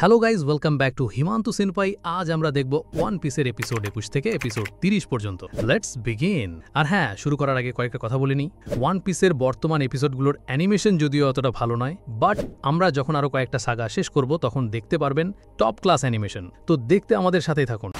Hello guys, welcome back to হিমান্তু সিনপাই। আজ আমরা দেখব ওয়ান পিসের এপিসোড 21 থেকে এপিসোড 30 পর্যন্ত। Let's begin. আর হ্যাঁ, শুরু করার আগে কয়েকটা কথা বলে নিই। ওয়ান পিসের বর্তমান এপিসোডগুলোর অ্যানিমেশন যদিও অতটা ভালো নয়, বাট আমরা যখন আরও কয়েকটা সাগা শেষ করব তখন দেখতে পারবেন টপ ক্লাস অ্যানিমেশন। তো দেখতে আমাদের সাথেই থাকুন।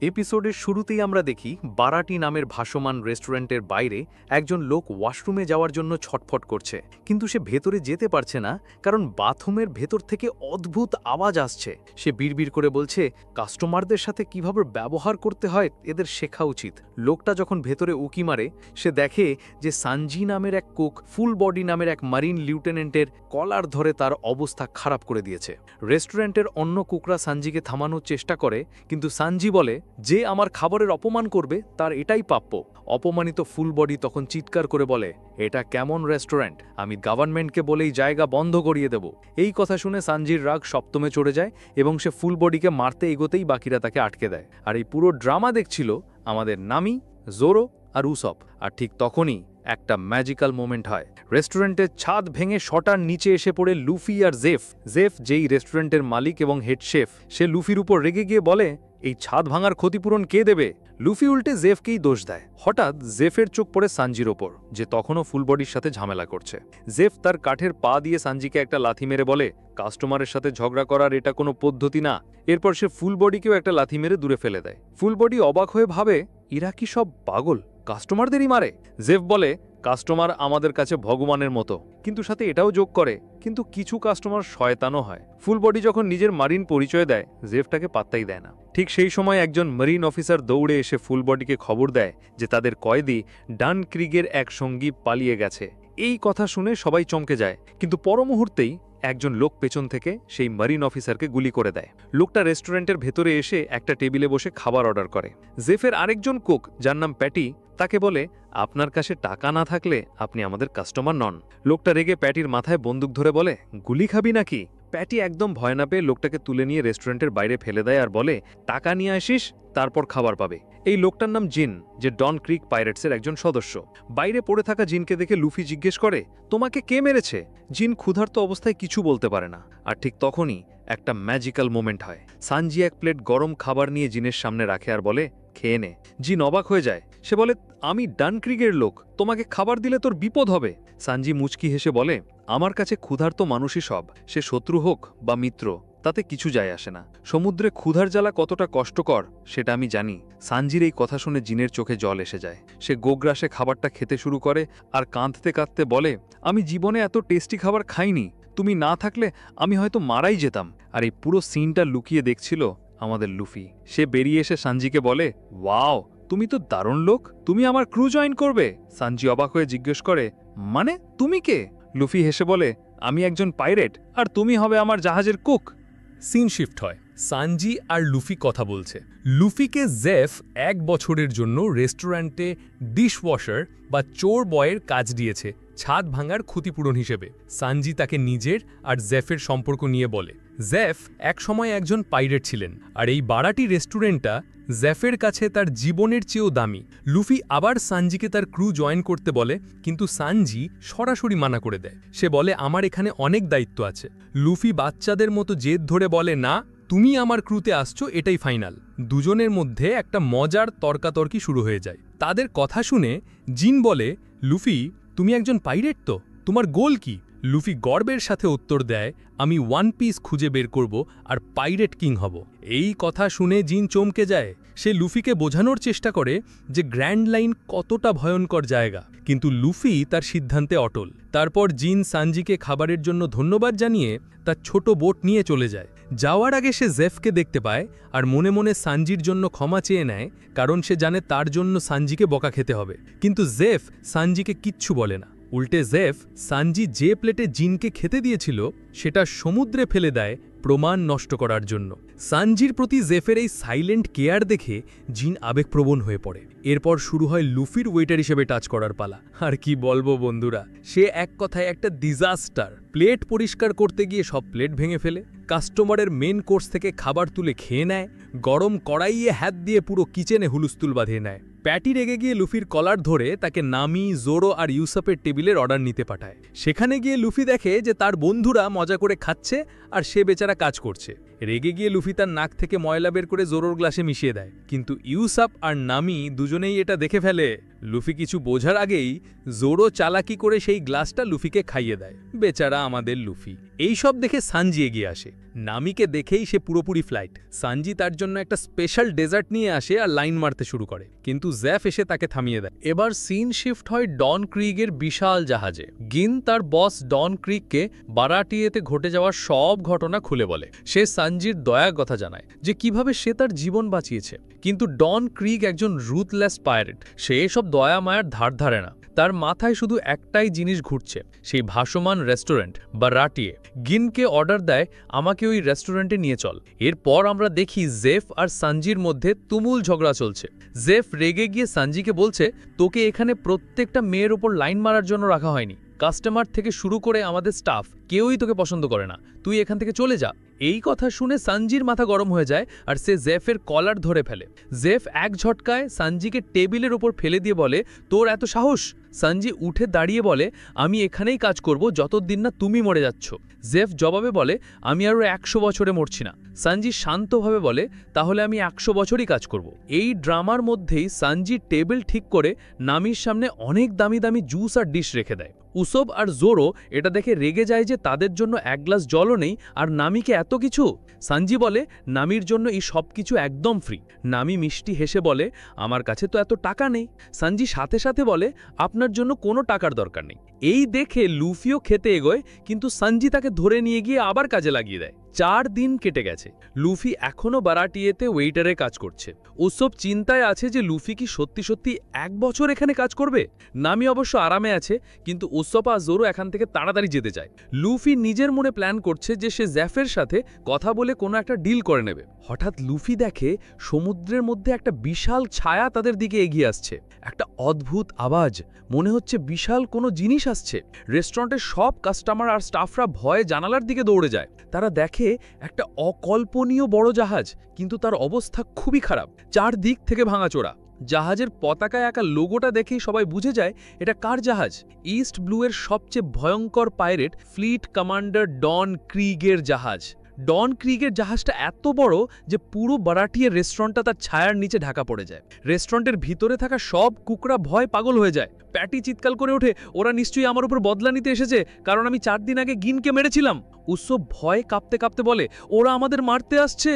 এপিসোডের শুরুতেই আমরা দেখি বারাটি নামের ভাসমান রেস্টুরেন্টের বাইরে একজন লোক ওয়াশরুমে যাওয়ার জন্য ছটফট করছে, কিন্তু সে ভেতরে যেতে পারছে না কারণ বাথরুমের ভেতর থেকে অদ্ভুত আওয়াজ আসছে। সে বিড়বিড় করে বলছে কাস্টমারদের সাথে কিভাবে ব্যবহার করতে হয় এদের শেখা উচিত। লোকটা যখন ভেতরে উকি মারে সে দেখে যে সানজি নামের এক কুক ফুল বডি নামের এক মারিন লিউটেন্যান্টের কলার ধরে তার অবস্থা খারাপ করে দিয়েছে। রেস্টুরেন্টের অন্য কুকরা সানজিকে থামানোর চেষ্টা করে, কিন্তু সানজি বলে যে আমার খাবারের অপমান করবে তার এটাই প্রাপ্য। অপমানিত ফুল বডি তখন চিৎকার করে বলে, এটা কেমন রেস্টুরেন্ট, আমি গভর্নমেন্টকে বলেই জায়গা বন্ধ করিয়ে দেব। এই কথা শুনে সানজির রাগ সপ্তমে চড়ে যায় এবং সে ফুল বডিকে মারতে এগোতেই বাকিরা তাকে আটকে দেয়। আর এই পুরো ড্রামা দেখছিল আমাদের নামি, জোরো আর উসপ। আর ঠিক তখনই একটা ম্যাজিক্যাল মোমেন্ট হয়। রেস্টুরেন্টের ছাদ ভেঙে শটার নিচে এসে পড়ে লুফি আর জেফ যেই রেস্টুরেন্টের মালিক এবং হেড শেফ, সে লুফির উপর রেগে গিয়ে বলে এই ছাদ ভাঙার ক্ষতিপূরণ কে দেবে। লুফি উল্টে জেফকেই দোষ দেয়। হঠাৎ জেফের চোখ পড়ে সানজির ওপর, যে তখনও ফুল বডির সাথে ঝামেলা করছে। জেফ তার কাঠের পা দিয়ে সানজিকে একটা লাথি মেরে বলে কাস্টমারের সাথে ঝগড়া করার এটা কোনো পদ্ধতি না। এরপর সে ফুল বডিকেও একটা লাথি মেরে দূরে ফেলে দেয়। ফুল বডি অবাক হয়ে ভাবে এরা কি সব পাগল, কাস্টমারদেরই মারে। জেফ বলে কাস্টমার আমাদের কাছে ভগবানের মতো, কিন্তু সাথে এটাও যোগ করে কিন্তু কিছু কাস্টমার শয়তানও হয়। ফুল বডি যখন নিজের মারিন পরিচয় দেয় জেফটাকে পাত্তাই দেয় না। ঠিক সেই সময় একজন মারিন অফিসার দৌড়ে এসে ফুল বডিকে খবর দেয় যে তাদের কয়েদি ডান ক্রিগের এক সঙ্গী পালিয়ে গেছে। এই কথা শুনে সবাই চমকে যায়, কিন্তু পর মুহূর্তেই একজন লোক পেছন থেকে সেই মারিন অফিসারকে গুলি করে দেয়। লোকটা রেস্টুরেন্টের ভেতরে এসে একটা টেবিলে বসে খাবার অর্ডার করে। জেফের আরেকজন কুক যার নাম প্যাটি তাকে বলে আপনার কাছে টাকা না থাকলে আপনি আমাদের কাস্টমার নন। লোকটা রেগে প্যাটির মাথায় বন্দুক ধরে বলে গুলি খাবি নাকি। প্যাটি একদম ভয় না পেয়ে লোকটাকে তুলে নিয়ে রেস্টুরেন্টের বাইরে ফেলে দেয় আর বলে টাকা নিয়ে আসিস, তারপর খাবার পাবে। এই লোকটার নাম জিন, যে ডন ক্রিক পাইরেটসের একজন সদস্য। বাইরে পড়ে থাকা জিনকে দেখে লুফি জিজ্ঞেস করে তোমাকে কে মেরেছে। জিন ক্ষুধার্ত অবস্থায় কিছু বলতে পারে না। আর ঠিক তখনই একটা ম্যাজিক্যাল মোমেন্ট হয়। সানজি এক প্লেট গরম খাবার নিয়ে জিনের সামনে রাখে আর বলে খেয়ে নে। জিন অবাক হয়ে যায়। সে বলে আমি ডানক্রিগের লোক, তোমাকে খাবার দিলে তোর বিপদ হবে। সানজি মুচকি হেসে বলে আমার কাছে ক্ষুধার্ত মানুষই সব, সে শত্রু হোক বা মিত্র তাতে কিছু যায় আসে না। সমুদ্রে ক্ষুধার জ্বালা কতটা কষ্টকর সেটা আমি জানি। সানজির এই কথা শুনে জিনের চোখে জল এসে যায়। সে গোগ্রাসে খাবারটা খেতে শুরু করে আর কাঁদতে কাঁদতে বলে আমি জীবনে এত টেস্টি খাবার খাইনি, তুমি না থাকলে আমি হয়তো মারাই যেতাম। আর এই পুরো সিনটা লুকিয়ে দেখছিল আমাদের লুফি। সে বেরিয়ে এসে সানজিকে বলে ওয়াও, তুমি তো দারুণ লোক, তুমি আমার ক্রু জয়েন করবে। সানজি অবাক হয়ে জিজ্ঞেস করে মানে তুমি কে। লুফি হেসে বলে আমি একজন পাইরেট আর তুমি হবে আমার জাহাজের কুক। সিন শিফট হয়। সানজি আর লুফি কথা বলছে। লুফিকে জেফ 1 বছরের জন্য রেস্টুরেন্টে ডিশওয়াশার বা চোর বয়ের কাজ দিয়েছে ছাদ ভাঙার ক্ষতিপূরণ হিসেবে। সানজি তাকে নিজের আর জেফের সম্পর্ক নিয়ে বলে। জেফ একসময় একজন পাইরেট ছিলেন আর এই বারাটি রেস্টুরেন্টটা জেফের কাছে তার জীবনের চেয়েও দামি। লুফি আবার সানজিকে তার ক্রু জয়েন করতে বলে, কিন্তু সানজি সরাসরি মানা করে দেয়। সে বলে আমার এখানে অনেক দায়িত্ব আছে। লুফি বাচ্চাদের মতো জেদ ধরে বলে না, তুমি আমার ক্রুতে আসছো, এটাই ফাইনাল। দুজনের মধ্যে একটা মজার তর্কাতর্কি শুরু হয়ে যায়। তাদের কথা শুনে জিন বলে লুফি তুমি একজন পাইরেট তো, তোমার গোল কি। লুফি গর্বের সাথে উত্তর দেয় আমি ওয়ান পিস খুঁজে বের করব আর পাইরেট কিং হব। এই কথা শুনে জিন চমকে যায়। সে লুফিকে বোঝানোর চেষ্টা করে যে গ্র্যান্ড লাইন কতটা ভয়ঙ্কর জায়গা, কিন্তু লুফি তার সিদ্ধান্তে অটল। তারপর জিন সানজিকে খাবারের জন্য ধন্যবাদ জানিয়ে তার ছোট বোট নিয়ে চলে যায়। যাওয়ার আগে সে জেফকে দেখতে পায় আর মনে মনে সানজির জন্য ক্ষমা চেয়ে নেয়, কারণ সে জানে তার জন্য সানজিকে বকা খেতে হবে। কিন্তু জেফ সানজিকে কিচ্ছু বলে না। উল্টে জেফ সানজি যে প্লেটে জিনকে খেতে দিয়েছিল সেটা সমুদ্রে ফেলে দেয় প্রমাণ নষ্ট করার জন্য। সানজির প্রতি জেফের এই সাইলেন্ট কেয়ার দেখে জিন আবেগপ্রবণ হয়ে পড়ে। এরপর শুরু হয় লুফির ওয়েটার হিসেবে টাচ করার পালা। আর কি বলবো বন্ধুরা, সে এক কথায় একটা ডিজাস্টার। প্লেট পরিষ্কার করতে গিয়ে সব প্লেট ভেঙে ফেলে, কাস্টমারের মেন কোর্স থেকে খাবার তুলে খেয়ে নেয়, গরম কড়াইয়ে হাত দিয়ে পুরো কিচেনে হুলুস্থুল বাঁধিয়ে নেয়। প্যাটি রেগে গিয়ে লুফির কলার ধরে তাকে নামি, জোরো আর ইউসাপের টেবিলের অর্ডার নিতে পাঠায়। সেখানে গিয়ে লুফি দেখে যে তার বন্ধুরা মজা করে খাচ্ছে আর সে বেচারা কাজ করছে। রেগে গিয়ে লুফি তার নাক থেকে ময়লা বের করে জোরোর গ্লাসে মিশিয়ে দেয়, কিন্তু ইউসাপ আর নামি দুজনেই এটা দেখে ফেলে। লুফি কিছু বোঝার আগেই জোরো চালাকি করে সেই গ্লাসটা লুফিকে খাইয়ে দেয়। বেচারা আমাদের লুফি। এই সব দেখে সানজি এগিয়ে আসে। নামিকে দেখেই সে পুরোপুরি ফ্লাইট। সানজি তার জন্য একটা স্পেশাল ডেজার্ট নিয়ে আসে আর লাইন মারতে শুরু করে, কিন্তু জ্যাফ এসে তাকে থামিয়ে দেয়। এবার সিন শিফট হয় ডন ক্রিগের বিশাল জাহাজে। গিন তার বস ডন ক্রিগকে বারাটিয়েতে ঘটে যাওয়া সব ঘটনা খুলে বলে। সে সানজির দয়ার কথা জানায় যে কিভাবে সে তার জীবন বাঁচিয়েছে, কিন্তু ডন ক্রিগ একজন রুথলেস পাইরেট। সে এসব দয়া মায়ার ধার ধারে না। তার মাথায় শুধু একটাই জিনিস ঘুরছে, সেই ভাসমান রেস্টুরেন্ট বা রাটিয়ে। গিনকে অর্ডার দেয়, আমাকে ওই রেস্টুরেন্টে নিয়ে চল। এরপর আমরা দেখি জেফ আর সানজির মধ্যে তুমুল ঝগড়া চলছে। জেফ রেগে গিয়ে সানজিকে বলছে, তোকে এখানে প্রত্যেকটা মেয়ের ওপর লাইন মারার জন্য রাখা হয়নি। কাস্টমার থেকে শুরু করে আমাদের স্টাফ কেউই তোকে পছন্দ করে না, তুই এখান থেকে চলে যা। এই কথা শুনে সানজির মাথা গরম হয়ে যায় আর সে জেফের কলার ধরে ফেলে। জেফ এক ঝটকায় সানজিকে টেবিলের ওপর ফেলে দিয়ে বলে, তোর এত সাহস? সানজি উঠে দাঁড়িয়ে বলে, আমি এখানেই কাজ করব যতদিন না তুমি মরে যাচ্ছ। জেফ জবাবে বলে, আমি আরও 100 বছরে মরছি না। সানজি শান্তভাবে বলে, তাহলে আমি 100 বছরই কাজ করব। এই ড্রামার মধ্যেই সানজি টেবিল ঠিক করে নামির সামনে অনেক দামি দামি জুস আর ডিশ রেখে দেয়। উসব আর জোরো এটা দেখে রেগে যায় যে তাদের জন্য এক গ্লাস জলও নেই, আর নামিকে এত কিছু। সানজি বলে, নামির জন্য এই সব কিছু একদম ফ্রি। নামি মিষ্টি হেসে বলে, আমার কাছে তো এত টাকা নেই। সানজি সাথে সাথে বলে, আপনার জন্য কোনো টাকার দরকার নেই। এই দেখে লুফিও খেতে এগোয়, কিন্তু সানজি তাকে ধরে নিয়ে গিয়ে আবার কাজে লাগিয়ে দেয়। 4 দিন কেটে গেছে, লুফি এখনও বারাটিয়েতে ওয়েটারে কাজ করছে। উসব চিন্তায় আছে যে লুফি কি সত্যি সত্যি 1 বছর এখানে কাজ করবে। নামি অবশ্য আরামে আছে, কিন্তু উসব আর জোরো এখান থেকে তাড়াতাড়ি যেতে চায়। লুফি নিজের মনে প্ল্যান করছে যে সে জ্যাফের সাথে কথা বলে কোনো একটা ডিল করে নেবে। হঠাৎ লুফি দেখে সমুদ্রের মধ্যে একটা বিশাল ছায়া তাদের দিকে এগিয়ে আসছে। একটা অদ্ভুত আওয়াজ, মনে হচ্ছে বিশাল কোনো জিনিস আসছে। রেস্টুরেন্টের সব কাস্টমার আর স্টাফরা ভয়ে জানালার দিকে দৌড়ে যায়। তারা দেখে একটা অকল্পনীয় বড় জাহাজ, কিন্তু তার অবস্থা খুবই খারাপ, 4 দিক থেকে ভাঙাচোরা। জাহাজের পতাকায় আঁকা লোগোটা দেখেই সবাই বুঝে যায় এটা কার জাহাজ। ইস্ট ব্লু এর সবচেয়ে ভয়ঙ্কর পাইরেট ফ্লিট কমান্ডার ডন ক্রিগের জাহাজ। ডন ক্রিগের জাহাজটা এত বড় যে পুরো বারাটিয়ের রেস্টুরেন্টটা তার ছায়ার নিচে ঢাকা পড়ে যায়। রেস্টুরেন্টের ভিতরে থাকা সব কুকরা ভয় পাগল হয়ে যায়। প্যাটি চিৎকার করে ওঠে, ওরা নিশ্চয়ই আমার উপর বদলা নিতে এসেছে, কারণ আমি 4 দিন আগে গিনকে মেরেছিলাম। উৎসব ভয়ে কাঁপতে কাঁপতে বলে, ওরা আমাদের মারতে আসছে।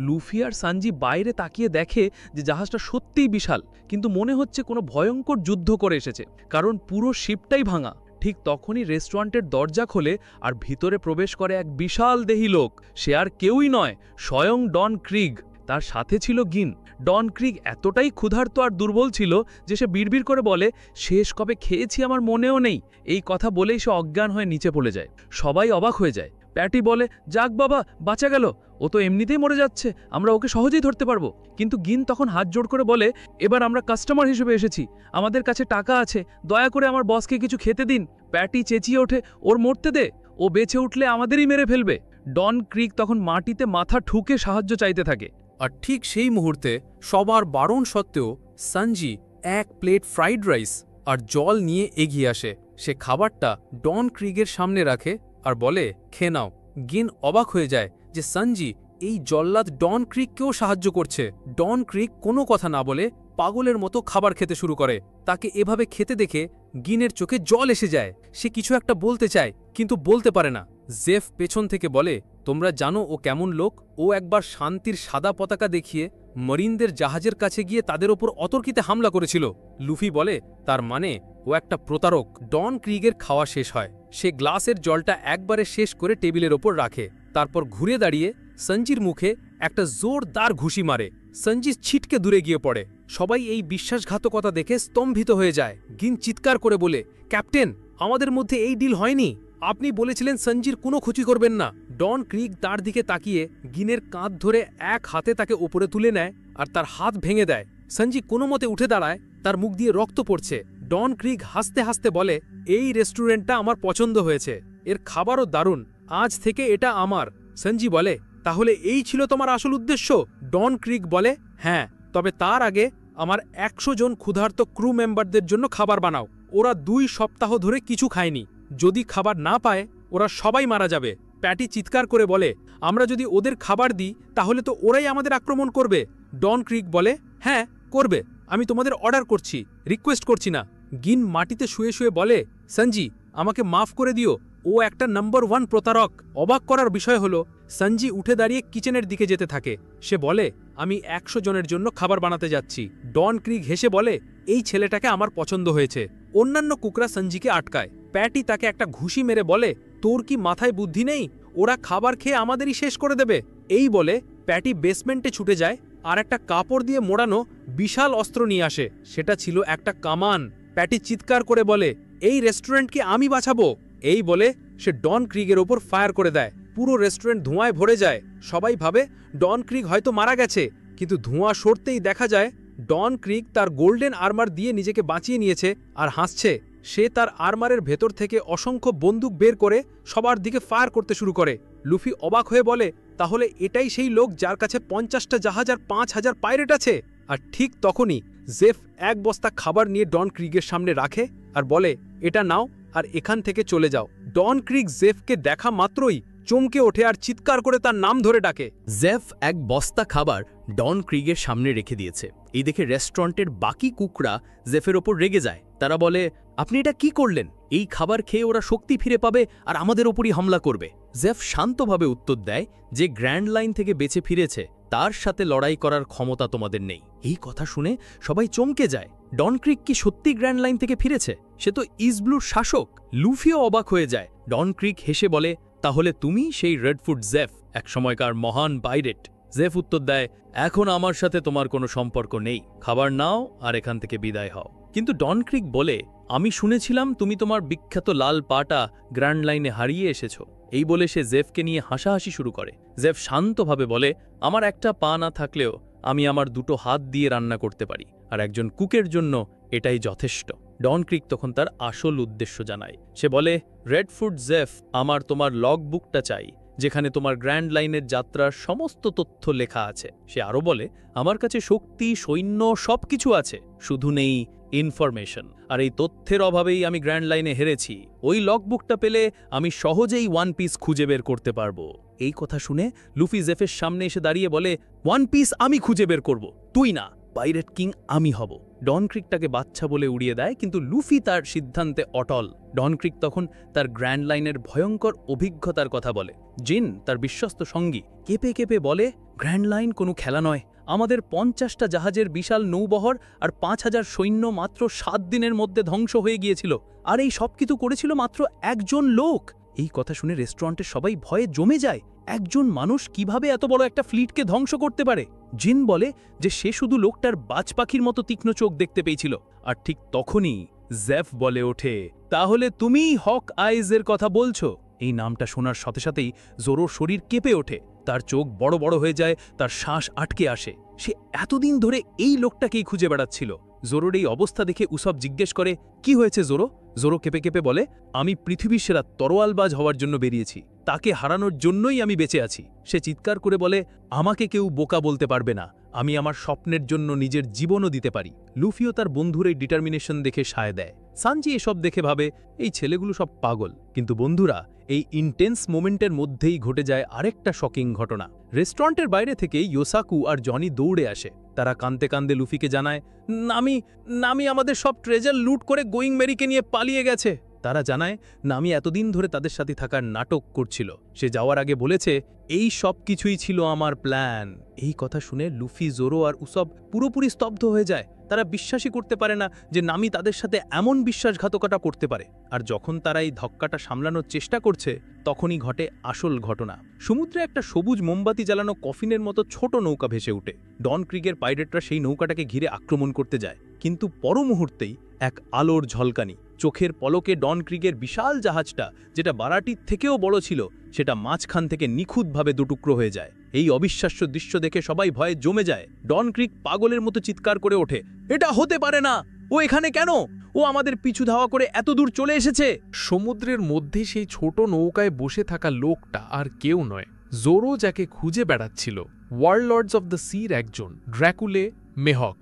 লুফি আর সানজি বাইরে তাকিয়ে দেখে যে জাহাজটা সত্যিই বিশাল, কিন্তু মনে হচ্ছে কোনো ভয়ঙ্কর যুদ্ধ করে এসেছে, কারণ পুরো শিপটাই ভাঙা। ঠিক তখনই রেস্টুরেন্টের দরজা খোলে আর ভিতরে প্রবেশ করে এক বিশাল দেহী লোক। সে আর কেউই নয়, স্বয়ং ডন ক্রিগ। তার সাথে ছিল গিন। ডন ক্রিগ এতটাই ক্ষুধার্ত আর দুর্বল ছিল যে সে বিড়বিড় করে বলে, শেষ কবে খেয়েছি আমার মনেও নেই। এই কথা বলেই সে অজ্ঞান হয়ে নিচে পড়ে যায়। সবাই অবাক হয়ে যায়। প্যাটি বলে, যাক বাবা, বাঁচা গেল, ও তো এমনিতেই মরে যাচ্ছে, আমরা ওকে সহজেই ধরতে পারবো। কিন্তু গিন তখন হাত জোড় করে বলে, এবার আমরা কাস্টমার হিসেবে এসেছি, আমাদের কাছে টাকা আছে, দয়া করে আমার বসকে কিছু খেতে দিন। প্যাটি চেঁচিয়ে ওঠে, ওর মরতে দে, ও বেঁচে উঠলে আমাদেরই মেরে ফেলবে। ডন ক্রিগ তখন মাটিতে মাথা ঠুকে সাহায্য চাইতে থাকে। আর ঠিক সেই মুহূর্তে সবার বারণ সত্ত্বেও সানজি 1 প্লেট ফ্রাইড রাইস আর জল নিয়ে এগিয়ে আসে। সে খাবারটা ডন ক্রিগের সামনে রাখে আর বলে, খেয়ে নাও। গিন অবাক হয়ে যায় যে সানজি এই জল্লাদ ডন ক্রিগকেও সাহায্য করছে। ডন ক্রিগ কোনো কথা না বলে পাগলের মতো খাবার খেতে শুরু করে। তাকে এভাবে খেতে দেখে গিনের চোখে জল এসে যায়। সে কিছু একটা বলতে চায়, কিন্তু বলতে পারে না। জেফ পেছন থেকে বলে, তোমরা জানো ও কেমন লোক? ও একবার শান্তির সাদা পতাকা দেখিয়ে মরিনদের জাহাজের কাছে গিয়ে তাদের ওপর অতর্কিতে হামলা করেছিল। লুফি বলে, তার মানে ও একটা প্রতারক। ডন ক্রিগের খাওয়া শেষ হয়। সে গ্লাসের জলটা একবারে শেষ করে টেবিলের ওপর রাখে, তারপর ঘুরে দাঁড়িয়ে সঞ্জির মুখে একটা জোরদার ঘুষি মারে। সঞ্জি ছিটকে দূরে গিয়ে পড়ে। সবাই এই বিশ্বাসঘাতকতা দেখে স্তম্ভিত হয়ে যায়। গিন চিৎকার করে বলে, ক্যাপ্টেন, আমাদের মধ্যে এই ডিল হয়নি, আপনি বলেছিলেন সঞ্জির কোনো ক্ষতি করবেন না। ডন ক্রিগ তার দিকে তাকিয়ে গিনের কাঁধ ধরে এক হাতে তাকে ওপরে তুলে নেয় আর তার হাত ভেঙে দেয়। সঞ্জি কোনো মতে উঠে দাঁড়ায়, তার মুখ দিয়ে রক্ত পড়ছে। ডন ক্রিগ হাসতে হাসতে বলে, এই রেস্টুরেন্টটা আমার পছন্দ হয়েছে, এর খাবারও দারুণ, আজ থেকে এটা আমার। সঞ্জি বলে, তাহলে এই ছিল তোমার আসল উদ্দেশ্য? ডন ক্রিক বলে, হ্যাঁ, তবে তার আগে আমার 100 জন ক্ষুধার্ত ক্রু মেম্বারদের জন্য খাবার বানাও। ওরা 2 সপ্তাহ ধরে কিছু খায়নি। যদি খাবার না পায় ওরা সবাই মারা যাবে। প্যাটি চিৎকার করে বলে, আমরা যদি ওদের খাবার দিই তাহলে তো ওরাই আমাদের আক্রমণ করবে। ডন ক্রিক বলে, হ্যাঁ করবে, আমি তোমাদের অর্ডার করছি, রিকোয়েস্ট করছি না। গিন মাটিতে শুয়ে শুয়ে বলে, সঞ্জি আমাকে মাফ করে দিও, ও একটা নম্বর 1 প্রতারক। অবাক করার বিষয় হলো সঞ্জি উঠে দাঁড়িয়ে কিচেনের দিকে যেতে থাকে। সে বলে, আমি 100 জনের জন্য খাবার বানাতে যাচ্ছি। ডন ক্রিক হেসে বলে, এই ছেলেটাকে আমার পছন্দ হয়েছে। অন্যান্য কুকরা সঞ্জিকে আটকায়। প্যাটি তাকে একটা ঘুষি মেরে বলে, তোর কি মাথায় বুদ্ধি নেই? ওরা খাবার খেয়ে আমাদেরই শেষ করে দেবে। এই বলে প্যাটি বেসমেন্টে ছুটে যায় আর একটা কাপড় দিয়ে মোড়ানো বিশাল অস্ত্র নিয়ে আসে। সেটা ছিল একটা কামান। প্যাটি চিৎকার করে বলে, এই রেস্টুরেন্টকে আমি বাঁচাবো। এই বলে সে ডন ক্রিগের ওপর ফায়ার করে দেয়। পুরো রেস্টুরেন্ট ধোঁয়ায় ভরে যায়। সবাই ভাবে ডন ক্রিগ হয়তো মারা গেছে, কিন্তু ধোঁয়া সরতেই দেখা যায় ডন ক্রিগ তার গোল্ডেন আর্মার দিয়ে নিজেকে বাঁচিয়ে নিয়েছে আর হাসছে। সে তার আর্মারের ভেতর থেকে অসংখ্য বন্দুক বের করে সবার দিকে ফায়ার করতে শুরু করে। লুফি অবাক হয়ে বলে, তাহলে এটাই সেই লোক যার কাছে 50টা জাহাজ আর 5000 পাইরেট আছে? আর ঠিক তখনই জেফ এক বস্তা খাবার নিয়ে ডন ক্রিগের সামনে রাখে আর বলে, এটা নাও আর এখান থেকে চলে যাও। ডন ক্রিগ জেফকে দেখা মাত্রই চমকে ওঠে আর চিৎকার করে তার নাম ধরে ডাকে। জেফ এক বস্তা খাবার ডন ক্রিগের সামনে রেখে দিয়েছে। এই দেখে রেস্টুরেন্টের বাকি কুকরা জেফের ওপর রেগে যায়। তারা বলে, আপনি এটা কি করলেন? এই খাবার খেয়ে ওরা শক্তি ফিরে পাবে আর আমাদের ওপরই হামলা করবে। জেফ শান্তভাবে উত্তর দেয় যে গ্র্যান্ড লাইন থেকে বেঁচে ফিরেছে তার সাথে লড়াই করার ক্ষমতা তোমাদের নেই। এই কথা শুনে সবাই চমকে যায়। ডন ক্রিগ কি সত্যি গ্র্যান্ড লাইন থেকে ফিরেছে? সে তো ইস্টব্লুর শাসক। লুফিও অবাক হয়ে যায়। ডন ক্রিগ হেসে বলে, তাহলে তুমি সেই রেডফুট জেফ, এক সময়কার মহান পাইরেট? জেফ উত্তর দেয়, এখন আমার সাথে তোমার কোনো সম্পর্ক নেই। খাবার নাও আর এখান থেকে বিদায় হও। কিন্তু ডন ক্রিগ বলে, আমি শুনেছিলাম তুমি তোমার বিখ্যাত লাল পাটা গ্র্যান্ড লাইনে হারিয়ে এসেছ। এই বলে সে জেফকে নিয়ে হাসাহাসি শুরু করে। জেফ শান্তভাবে বলে, আমার একটা পা না থাকলেও আমি আমার 2টো হাত দিয়ে রান্না করতে পারি, আর একজন কুকের জন্য এটাই যথেষ্ট। ডন ক্রিগ তখন তার আসল উদ্দেশ্য জানায়। সে বলে, রেডফুট জেফ, আমার তোমার লগ বুকটা চাই, যেখানে তোমার গ্র্যান্ড লাইনের যাত্রার সমস্ত তথ্য লেখা আছে। সে আরও বলে, আমার কাছে শক্তি, সৈন্য সবকিছু আছে, শুধু নেই ইনফরমেশন, আর এই তথ্যের অভাবেই আমি গ্র্যান্ড লাইনে হেরেছি। ওই লগবুকটা পেলে আমি সহজেই ওয়ান পিস খুঁজে বের করতে পারবো। এই কথা শুনে লুফি জেফের সামনে এসে দাঁড়িয়ে বলে, ওয়ান পিস আমি খুঁজে বের করব, তুই না। পাইরেট কিং আমি হব। ডন ক্রিগটাকে বাচ্চা বলে উড়িয়ে দেয়, কিন্তু লুফি তার সিদ্ধান্তে অটল। ডন ক্রিগ তখন তার গ্র্যান্ড লাইনের ভয়ঙ্কর অভিজ্ঞতার কথা বলে। জিন, তার বিশ্বস্ত সঙ্গী, কেঁপে কেঁপে বলে, গ্র্যান্ড লাইন কোনো খেলা নয়। আমাদের 50টা জাহাজের বিশাল নৌবহর আর 5000 সৈন্য মাত্র 7 দিনের মধ্যে ধ্বংস হয়ে গিয়েছিল, আর এই সব কিছু করেছিল মাত্র একজন লোক। এই কথা শুনে রেস্টুরেন্টের সবাই ভয়ে জমে যায়। একজন মানুষ কিভাবে এত বড় একটা ফ্লিটকে ধ্বংস করতে পারে? জিন বলে যে সে শুধু লোকটার বাজ পাখির মতো তীক্ষ্ণ চোখ দেখতে পেয়েছিল। আর ঠিক তখনই জেফ বলে ওঠে, তাহলে তুমিই হক আইজের কথা বলছো? এই নামটা শোনার সাথে সাথেই জোরোর শরীর কেঁপে ওঠে। তার চোখ বড় বড় হয়ে যায়, তার শ্বাস আটকে আসে। সে এতদিন ধরে এই লোকটাকেই খুঁজে বেড়াচ্ছিল। জোরোর এই অবস্থা দেখে উসব জিজ্ঞেস করে, কি হয়েছে জোরো? জোরো কেঁপে কেঁপে বলে, আমি পৃথিবীর সেরা তরোয়ালবাজ হওয়ার জন্য বেরিয়েছি, তাকে হারানোর জন্যই আমি বেঁচে আছি। সে চিৎকার করে বলে, আমাকে কেউ বোকা বলতে পারবে না, আমি আমার স্বপ্নের জন্য নিজের জীবনও দিতে পারি। লুফিও তার বন্ধুর এই ডিটারমিনেশন দেখে সায় দেয়। সানজি এসব দেখে ভাবে, এই ছেলেগুলো সব পাগল। কিন্তু বন্ধুরা, এই ইন্টেন্স মোমেন্টের মধ্যেই ঘটে যায় আরেকটা শকিং ঘটনা। রেস্টুরেন্টের বাইরে থেকে ইয়োসাকু আর জনি দৌড়ে আসে। তারা কাঁদতে কাঁদতে লুফিকে জানায়, নামি আমাদের সব ট্রেজার লুট করে গোয়িং মেরিকে নিয়ে পালিয়ে গেছে। তারা জানায় নামি এতদিন ধরে তাদের সাথে থাকার নাটক করছিল। সে যাওয়ার আগে বলেছে, এই সব কিছুই ছিল আমার প্ল্যান। এই কথা শুনে লুফি, জোরো আর উসব পুরোপুরি স্তব্ধ হয়ে যায়। তারা বিশ্বাসই করতে পারে না যে নামি তাদের সাথে এমন বিশ্বাসঘাতকতা করতে পারে। আর যখন তারা এই ধক্কাটা সামলানোর চেষ্টা করছে, তখনই ঘটে আসল ঘটনা। সমুদ্রে একটা সবুজ মোমবাতি জ্বালানো কফিনের মতো ছোট নৌকা ভেসে ওঠে। ডন ক্রিগের পাইরেটরা সেই নৌকাটাকে ঘিরে আক্রমণ করতে যায়, কিন্তু পর মুহূর্তেই এক আলোর ঝলকানি। চোখের পলকে ডন ক্রিগের বিশাল জাহাজটা, যেটা বারাটির থেকেও বড় ছিল, সেটা মাঝখান থেকে নিখুঁতভাবে দুটুকরো হয়ে যায়। এই অবিশ্বাস্য দৃশ্য দেখে সবাই ভয়ে জমে যায়। ডন ক্রিগ পাগলের মতো চিৎকার করে ওঠে, এটা হতে পারে না, ও এখানে কেন? ও আমাদের পিছু ধাওয়া করে এত দূর চলে এসেছে। সমুদ্রের মধ্যে সেই ছোট নৌকায় বসে থাকা লোকটা আর কেউ নয়, জোরো যাকে খুঁজে বেড়াচ্ছিল। ওয়ার্ল্ডলর্ডস অফ দ্য সির একজন, ড্র্যাকুলে মেহক।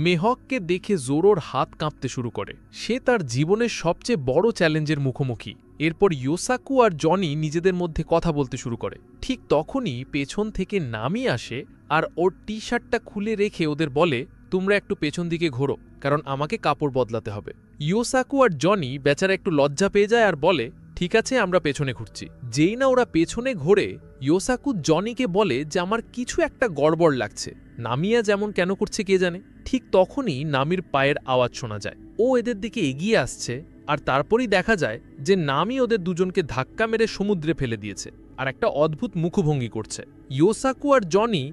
মেহককে দেখে জোরোর হাত কাঁপতে শুরু করে। সে তার জীবনের সবচেয়ে বড় চ্যালেঞ্জের মুখোমুখি। এরপর ইয়োসাকু আর জনি নিজেদের মধ্যে কথা বলতে শুরু করে। ঠিক তখনই পেছন থেকে নামি আসে আর ওর টি শার্টটা খুলে রেখে ওদের বলে, তোমরা একটু পেছন দিকে ঘোরো, কারণ আমাকে কাপড় বদলাতে হবে। ইয়োসাকু আর জনি বেচারা একটু লজ্জা পেয়ে যায় আর বলে, ঠিক আছে, আমরা পেছনে ঘুরছি। যেই না ওরা পেছনে ঘোরে, ইয়োসাকু জনিকে বলে যে আমার কিছু একটা গড়বড় লাগছে। নামিয়া যেমন কেন করছে কে জানে। ঠিক তখনই নামির পায়ের আওয়াজ শোনা যায়। ও এদের দিকে এগিয়ে আসছে আর তারপরই দেখা যায় যে নামি ওদের দুজনকে ধাক্কা মেরে সমুদ্রে ফেলে দিয়েছে আর একটা অদ্ভুত মুখভঙ্গি করছে। ইয়োসাকু আর জনি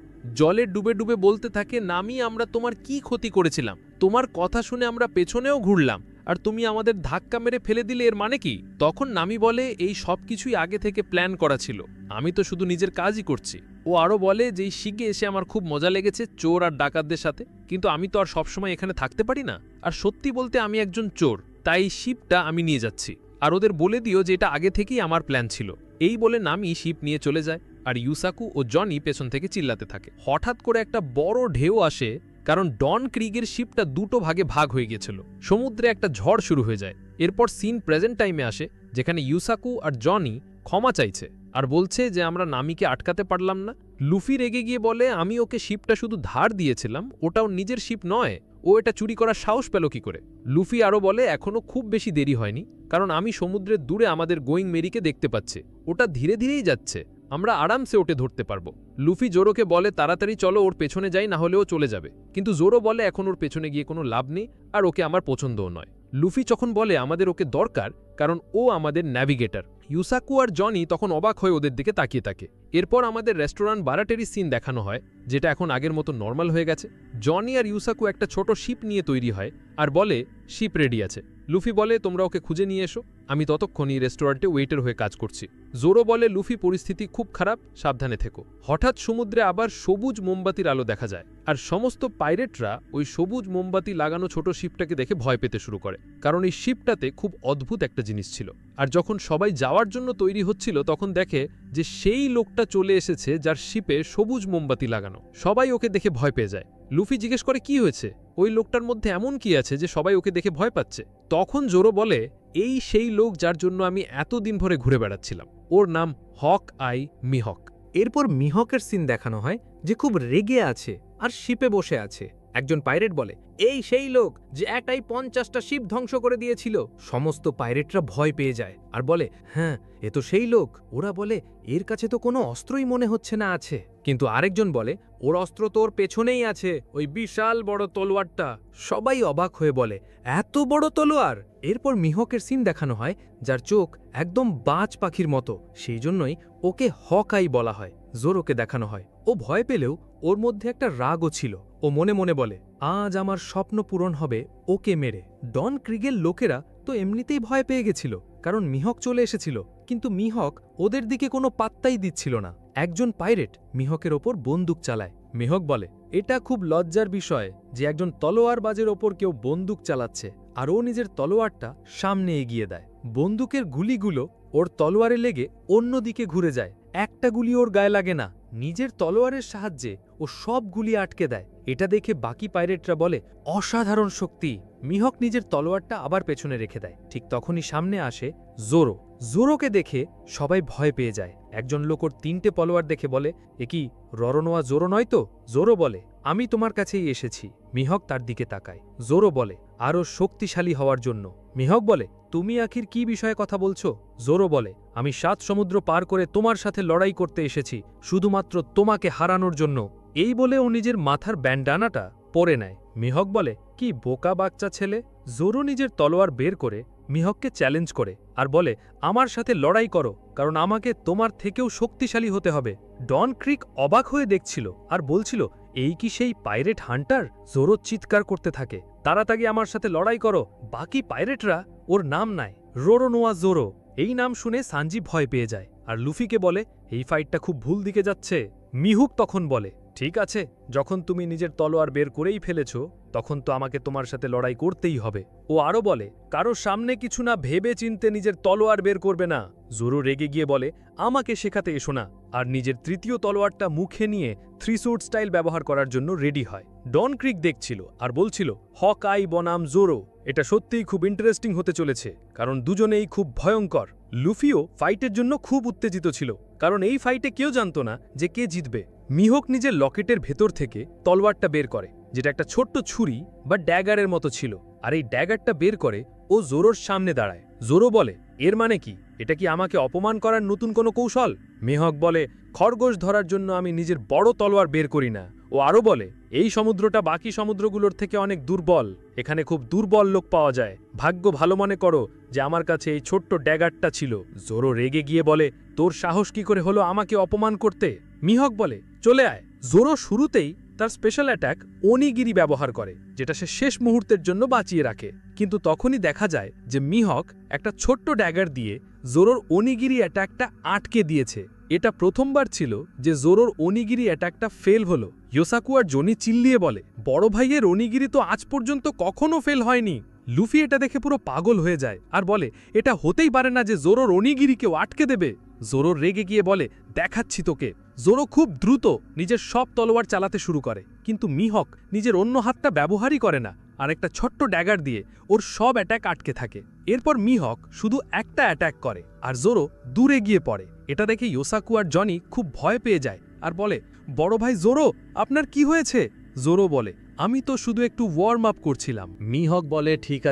জলে ডুবে ডুবে বলতে থাকে, নামি, আমরা তোমার কি ক্ষতি করেছিলাম? তোমার কথা শুনে আমরা পেছনেও ঘুরলাম আর তুমি আমাদের ধাক্কা মেরে ফেলে দিলে, এর মানে কি? তখন নামি বলে, এই সব কিছুই আগে থেকে প্ল্যান করা ছিল, আমি তো শুধু নিজের কাজই করছি। ও আরও বলে যে এই শিগে এসে আমার খুব মজা লেগেছে চোর আর ডাকাতদের সাথে, কিন্তু আমি তো আর সবসময় এখানে থাকতে পারি না। আর সত্যি বলতে আমি একজন চোর, তাই শিপটা আমি নিয়ে যাচ্ছি, আর ওদের বলে দিও যে এটা আগে থেকেই আমার প্ল্যান ছিল। এই বলে নামি শিপ নিয়ে চলে যায় আর ইয়োসাকু ও জনি পেছন থেকে চিল্লাতে থাকে। হঠাৎ করে একটা বড় ঢেউ আসে, কারণ ডন ক্রিগের শিপটা দুটো ভাগে ভাগ হয়ে গিয়েছিল। সমুদ্রে একটা ঝড় শুরু হয়ে যায়। এরপর সিন প্রেজেন্ট টাইমে আসে, যেখানে ইয়োসাকু আর জনি ক্ষমা চাইছে আর বলছে যে আমরা নামিকে আটকাতে পারলাম না। লুফি রেগে গিয়ে বলে, আমি ওকে শিপটা শুধু ধার দিয়েছিলাম, ওটাও নিজের শিপ নয়, ও এটা চুরি করার সাহস পেল কি করে? লুফি আরও বলে, এখনও খুব বেশি দেরি হয়নি, কারণ আমি সমুদ্রের দূরে আমাদের গোয়িং মেরিকে দেখতে পাচ্ছি, ওটা ধীরে ধীরেই যাচ্ছে, আমরা আরামসে ওটে ধরতে পারবো। লুফি জোরোকে বলে, তাড়াতাড়ি চলো, ওর পেছনে যাই, না হলেও চলে যাবে। কিন্তু জোরো বলে, এখন ওর পেছনে গিয়ে কোনো লাভ নেই, আর ওকে আমার পছন্দও নয়। লুফি যখন বলে আমাদের ওকে দরকার, কারণ ও আমাদের ন্যাভিগেটর। ইয়োসাকু আর জনি তখন অবাক হয়ে ওদের দিকে তাকিয়ে থাকে। এরপর আমাদের রেস্টুরেন্ট বারাটেরি সিন দেখানো হয়, যেটা এখন আগের মতো নর্মাল হয়ে গেছে। জনি আর ইয়োসাকু একটা ছোট শিপ নিয়ে তৈরি হয় আর বলে, শিপ রেডি আছে। লুফি বলে, তোমরা ওকে খুঁজে নিয়ে এসো, আমি ততক্ষণই রেস্টুরেন্টে ওয়েটার হয়ে কাজ করছি। জোরো বলে, লুফি, পরিস্থিতি খুব খারাপ, সাবধানে থেকো। হঠাৎ সমুদ্রে আবার সবুজ মোমবাতির আলো দেখা যায়, আর সমস্ত পাইরেটরা ওই সবুজ মোমবাতি লাগানো ছোট শিপটাকে দেখে ভয় পেতে শুরু করে, কারণ এই শিপটাতে খুব অদ্ভুত একটা জিনিস ছিল। আর যখন সবাই যাওয়ার জন্য তৈরি হচ্ছিল, তখন দেখে যে সেই লোকটা চলে এসেছে যার শিপে সবুজ মোমবাতি লাগানো। সবাই ওকে দেখে ভয় পেয়ে যায়। লুফি জিজ্ঞেস করে, কি হয়েছে? ওই লোকটার মধ্যে এমন কি আছে যে সবাই ওকে দেখে ভয় পাচ্ছে? তখন জোরো বলে, এই সেই লোক যার জন্য আমি এতদিন ধরে ঘুরে বেড়াচ্ছিলাম, ওর নাম হক আই মিহক। এরপর মিহকের সিন দেখানো হয়, যে খুব রেগে আছে আর শিপে বসে আছে। একজন পাইরেট বলে, এই সেই লোক যে একটাই 50টা শিপ ধ্বংস করে দিয়েছিল। সমস্ত পাইরেটরা ভয় পেয়ে যায় আর বলে, হ্যাঁ, এ তো সেই লোক। ওরা বলে, এর কাছে তো কোনো অস্ত্রই মনে হচ্ছে না আছে। কিন্তু আরেকজন বলে, ওর অস্ত্র তো ওর পেছনেই আছে, ওই বিশাল বড় তলোয়ারটা। সবাই অবাক হয়ে বলে, এত বড় তলোয়ার? এরপর মিহকের সিন দেখানো হয়, যার চোখ একদম বাজ পাখির মতো, সেই জন্যই ওকে হকাই বলা হয়। জোরোকে দেখানো হয়, ও ভয় পেলেও ওর মধ্যে একটা রাগও ছিল। ও মনে মনে বলে, আজ আমার স্বপ্ন পূরণ হবে ওকে মেরে। ডন ক্রিগের লোকেরা তো এমনিতেই ভয় পেয়ে গেছিল, কারণ মিহক চলে এসেছিল, কিন্তু মিহক ওদের দিকে কোনো পাত্তাই দিচ্ছিল না। একজন পাইরেট মিহকের ওপর বন্দুক চালায়। মিহক বলে, এটা খুব লজ্জার বিষয় যে একজন তলোয়ারবাজের ওপর কেউ বন্দুক চালাচ্ছে, আর ও নিজের তলোয়ারটা সামনে এগিয়ে দেয়। বন্দুকের গুলিগুলো ওর তলোয়ারে লেগে অন্যদিকে ঘুরে যায়। একটা গুলি ওর গায়ে লাগে না, নিজের তলোয়ারের সাহায্যে ও সব গুলি আটকে দেয়। এটা দেখে বাকি পাইরেটরা বলে, অসাধারণ শক্তি। মিহক নিজের তলোয়ারটা আবার পেছনে রেখে দেয়। ঠিক তখনই সামনে আসে জোরো। জোরোকে দেখে সবাই ভয় পেয়ে যায়। একজন লোক ওর 3টে তলোয়ার দেখে বলে, এ কি ররনোয়া জোরো নয় তো? জোরো বলে, আমি তোমার কাছেই এসেছি। মিহক তার দিকে তাকায়। জোরো বলে, আরও শক্তিশালী হওয়ার জন্য। মিহক বলে, তুমি আখির কি বিষয়ে কথা বলছো? জোরো বলে, আমি 7 সমুদ্র পার করে তোমার সাথে লড়াই করতে এসেছি, শুধুমাত্র তোমাকে হারানোর জন্য। এই বলে ও নিজের মাথার ব্যান্ডানাটা পরে নেয়। মিহক বলে, কি বোকা বাচ্চা ছেলে। জোরো নিজের তলোয়ার বের করে মিহককে চ্যালেঞ্জ করে আর বলে, আমার সাথে লড়াই করো, কারণ আমাকে তোমার থেকেও শক্তিশালী হতে হবে। ডন ক্রিক অবাক হয়ে দেখছিল আর বলছিল, এই কি সেই পাইরেট হান্টার? জোরো চিৎকার করতে থাকে, তাড়াতাড়ি আমার সাথে লড়াই করো। বাকি পাইরেটরা ওর নাম নেয়, রোরোনোয়া জোরো। এই নাম শুনে সানজি ভয় পেয়ে যায় আর লুফিকে বলে, এই ফাইটটা খুব ভুল দিকে যাচ্ছে। মিহুক তখন বলে, ঠিক আছে, যখন তুমি নিজের তলোয়ার বের করেই ফেলেছ তখন তো আমাকে তোমার সাথে লড়াই করতেই হবে। ও আরও বলে, কারো সামনে কিছু না ভেবে চিনতে নিজের তলোয়ার বের করবে না। জোরো রেগে গিয়ে বলে, আমাকে শেখাতে এসো না, আর নিজের তৃতীয় তলোয়ারটা মুখে নিয়ে 3 সুট স্টাইল ব্যবহার করার জন্য রেডি হয়। ডন ক্রিক দেখছিল আর বলছিল, হক-আই বনাম জোরো, এটা সত্যিই খুব ইন্টারেস্টিং হতে চলেছে, কারণ দুজনেই খুব ভয়ঙ্কর। লুফিও ফাইটের জন্য খুব উত্তেজিত ছিল, কারণ এই ফাইটে কেউ জানত না যে কে জিতবে। মিহক নিজের লকেটের ভেতর থেকে তলোয়ারটা বের করে, যেটা একটা ছোট্ট ছুরি বা ড্যাগারের মতো ছিল, আর এই ড্যাগারটা বের করে ও জোরোর সামনে দাঁড়ায়। জোরো বলে, এর মানে কি? এটা কি আমাকে অপমান করার নতুন কোনো কৌশল? মিহক বলে, খরগোশ ধরার জন্য আমি নিজের বড় তলোয়ার বের করি না। ও আরও বলে, এই সমুদ্রটা বাকি সমুদ্রগুলোর থেকে অনেক দুর্বল, এখানে খুব দুর্বল লোক পাওয়া যায়, ভাগ্য ভালো মনে করো যে আমার কাছে এই ছোট্ট ড্যাগারটা ছিল। জোরো রেগে গিয়ে বলে, তোর সাহস কি করে হলো আমাকে অপমান করতে? মিহক বলে, চলে আয়। জোরো শুরুতেই তার স্পেশাল অ্যাটাক ওনিগিরি ব্যবহার করে, যেটা সে শেষ মুহূর্তের জন্য বাঁচিয়ে রাখে, কিন্তু তখনই দেখা যায় যে মিহক একটা ছোট্ট ড্যাগার দিয়ে জোরোর ওনিগিরি অ্যাটাকটা আটকে দিয়েছে। এটা প্রথমবার ছিল যে জোরোর ওনিগিরি অ্যাটাকটা ফেল হলো। ইয়োসাকু আর জনি চিল্লিয়ে বলে, বড় ভাইয়ের ওনিগিরি তো আজ পর্যন্ত কখনো ফেল হয়নি। লুফি এটা দেখে পুরো পাগল হয়ে যায় আর বলে, এটা হতেই পারে না যে জোরোর ওনিগিরিকেও আটকে দেবে। জোরো রেগে গিয়ে বলে, দেখাচ্ছি তোকে। জোরো খুব দ্রুত নিজের সব তলোয়ার চালাতে শুরু করে, কিন্তু মিহক নিজের অন্য হাতটা ব্যবহারই করে না, আর একটা ছোট্ট ড্যাগার দিয়ে ওর সব অ্যাটাক আটকে থাকে। এরপর মিহক শুধু একটা অ্যাটাক করে আর জোরো দূরে গিয়ে পড়ে। এটা দেখে ইয়োসাকু আর জনি খুব ভয় পেয়ে যায় আর বলে, বড় ভাই জোরো, আপনার কি হয়েছে? জোরো বলে, আমি তো শুধু একটু ওয়ার্ম আপ করছিলাম। মিহক বলে, ঠিক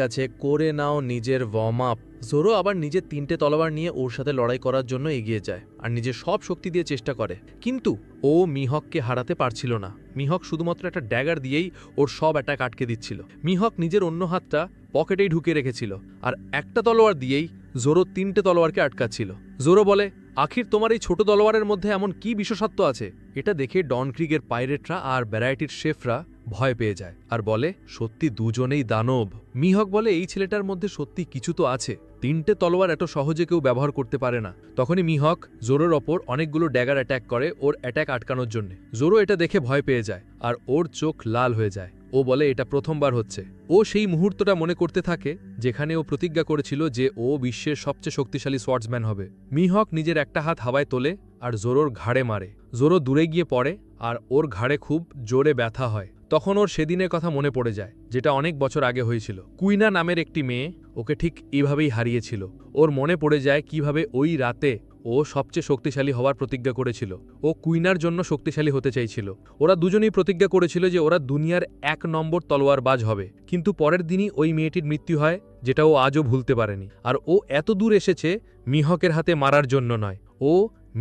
আছে, করে নাও নিজের ওয়ার্ম আপ। জোরো আবার নিজের 3টে তলোয়ার নিয়ে ওর সাথে লড়াই করার জন্য এগিয়ে যায় আর নিজের সব শক্তি দিয়ে চেষ্টা করে, কিন্তু ও মিহককে হারাতে পারছিল না। মিহক শুধুমাত্র একটা ড্যাগার দিয়েই ওর সব অ্যাটাক আটকে দিচ্ছিল। মিহক নিজের অন্য হাতটা পকেটেই ঢুকিয়ে রেখেছিল আর একটা তলোয়ার দিয়েই জোরো 3টে তলোয়ারকে আটকাচ্ছিল। জোরো বলে, আখির তোমার এই ছোট তলোয়ারের মধ্যে এমন কি বিশেষত্ব আছে? এটা দেখে ডন ক্রিগের পাইরেটরা আর ভ্যারাইটির শেফরা ভয় পেয়ে যায় আর বলে, সত্যি দুজনেই দানব। মিহক বলে, এই ছেলেটার মধ্যে সত্যি কিছু তো আছে, 3টে তলোয়ার এত সহজে কেউ ব্যবহার করতে পারে না। তখনই মিহক জোরোর ওপর অনেকগুলো ড্যাগার অ্যাটাক করে ওর অ্যাটাক আটকানোর জন্য। জোরো এটা দেখে ভয় পেয়ে যায় আর ওর চোখ লাল হয়ে যায়। ও বলে, এটা প্রথমবার হচ্ছে। ও সেই মুহূর্তটা মনে করতে থাকে যেখানে ও প্রতিজ্ঞা করেছিল যে ও বিশ্বের সবচেয়ে শক্তিশালী সোয়ার্ডসম্যান হবে। মিহক নিজের একটা হাত হাওয়ায় তোলে আর জোরোর ঘাড়ে মারে। জোরো দূরে গিয়ে পড়ে আর ওর ঘাড়ে খুব জোরে ব্যথা হয়। তখন ওর সেদিনের কথা মনে পড়ে যায়, যেটা অনেক বছর আগে হয়েছিল। কুইনা নামের একটি মেয়ে ওকে ঠিক এভাবেই হারিয়েছিল। ওর মনে পড়ে যায় কিভাবে ওই রাতে ও সবচেয়ে শক্তিশালী হওয়ার প্রতিজ্ঞা করেছিল। ও কুইনার জন্য শক্তিশালী হতে চাইছিল। ওরা দুজনেই প্রতিজ্ঞা করেছিল যে ওরা দুনিয়ার 1 নম্বর তলোয়ারবাজ হবে, কিন্তু পরের দিনই ওই মেয়েটির মৃত্যু হয়, যেটা ও আজও ভুলতে পারেনি। আর ও এত দূর এসেছে মিহকের হাতে মারার জন্য নয়, ও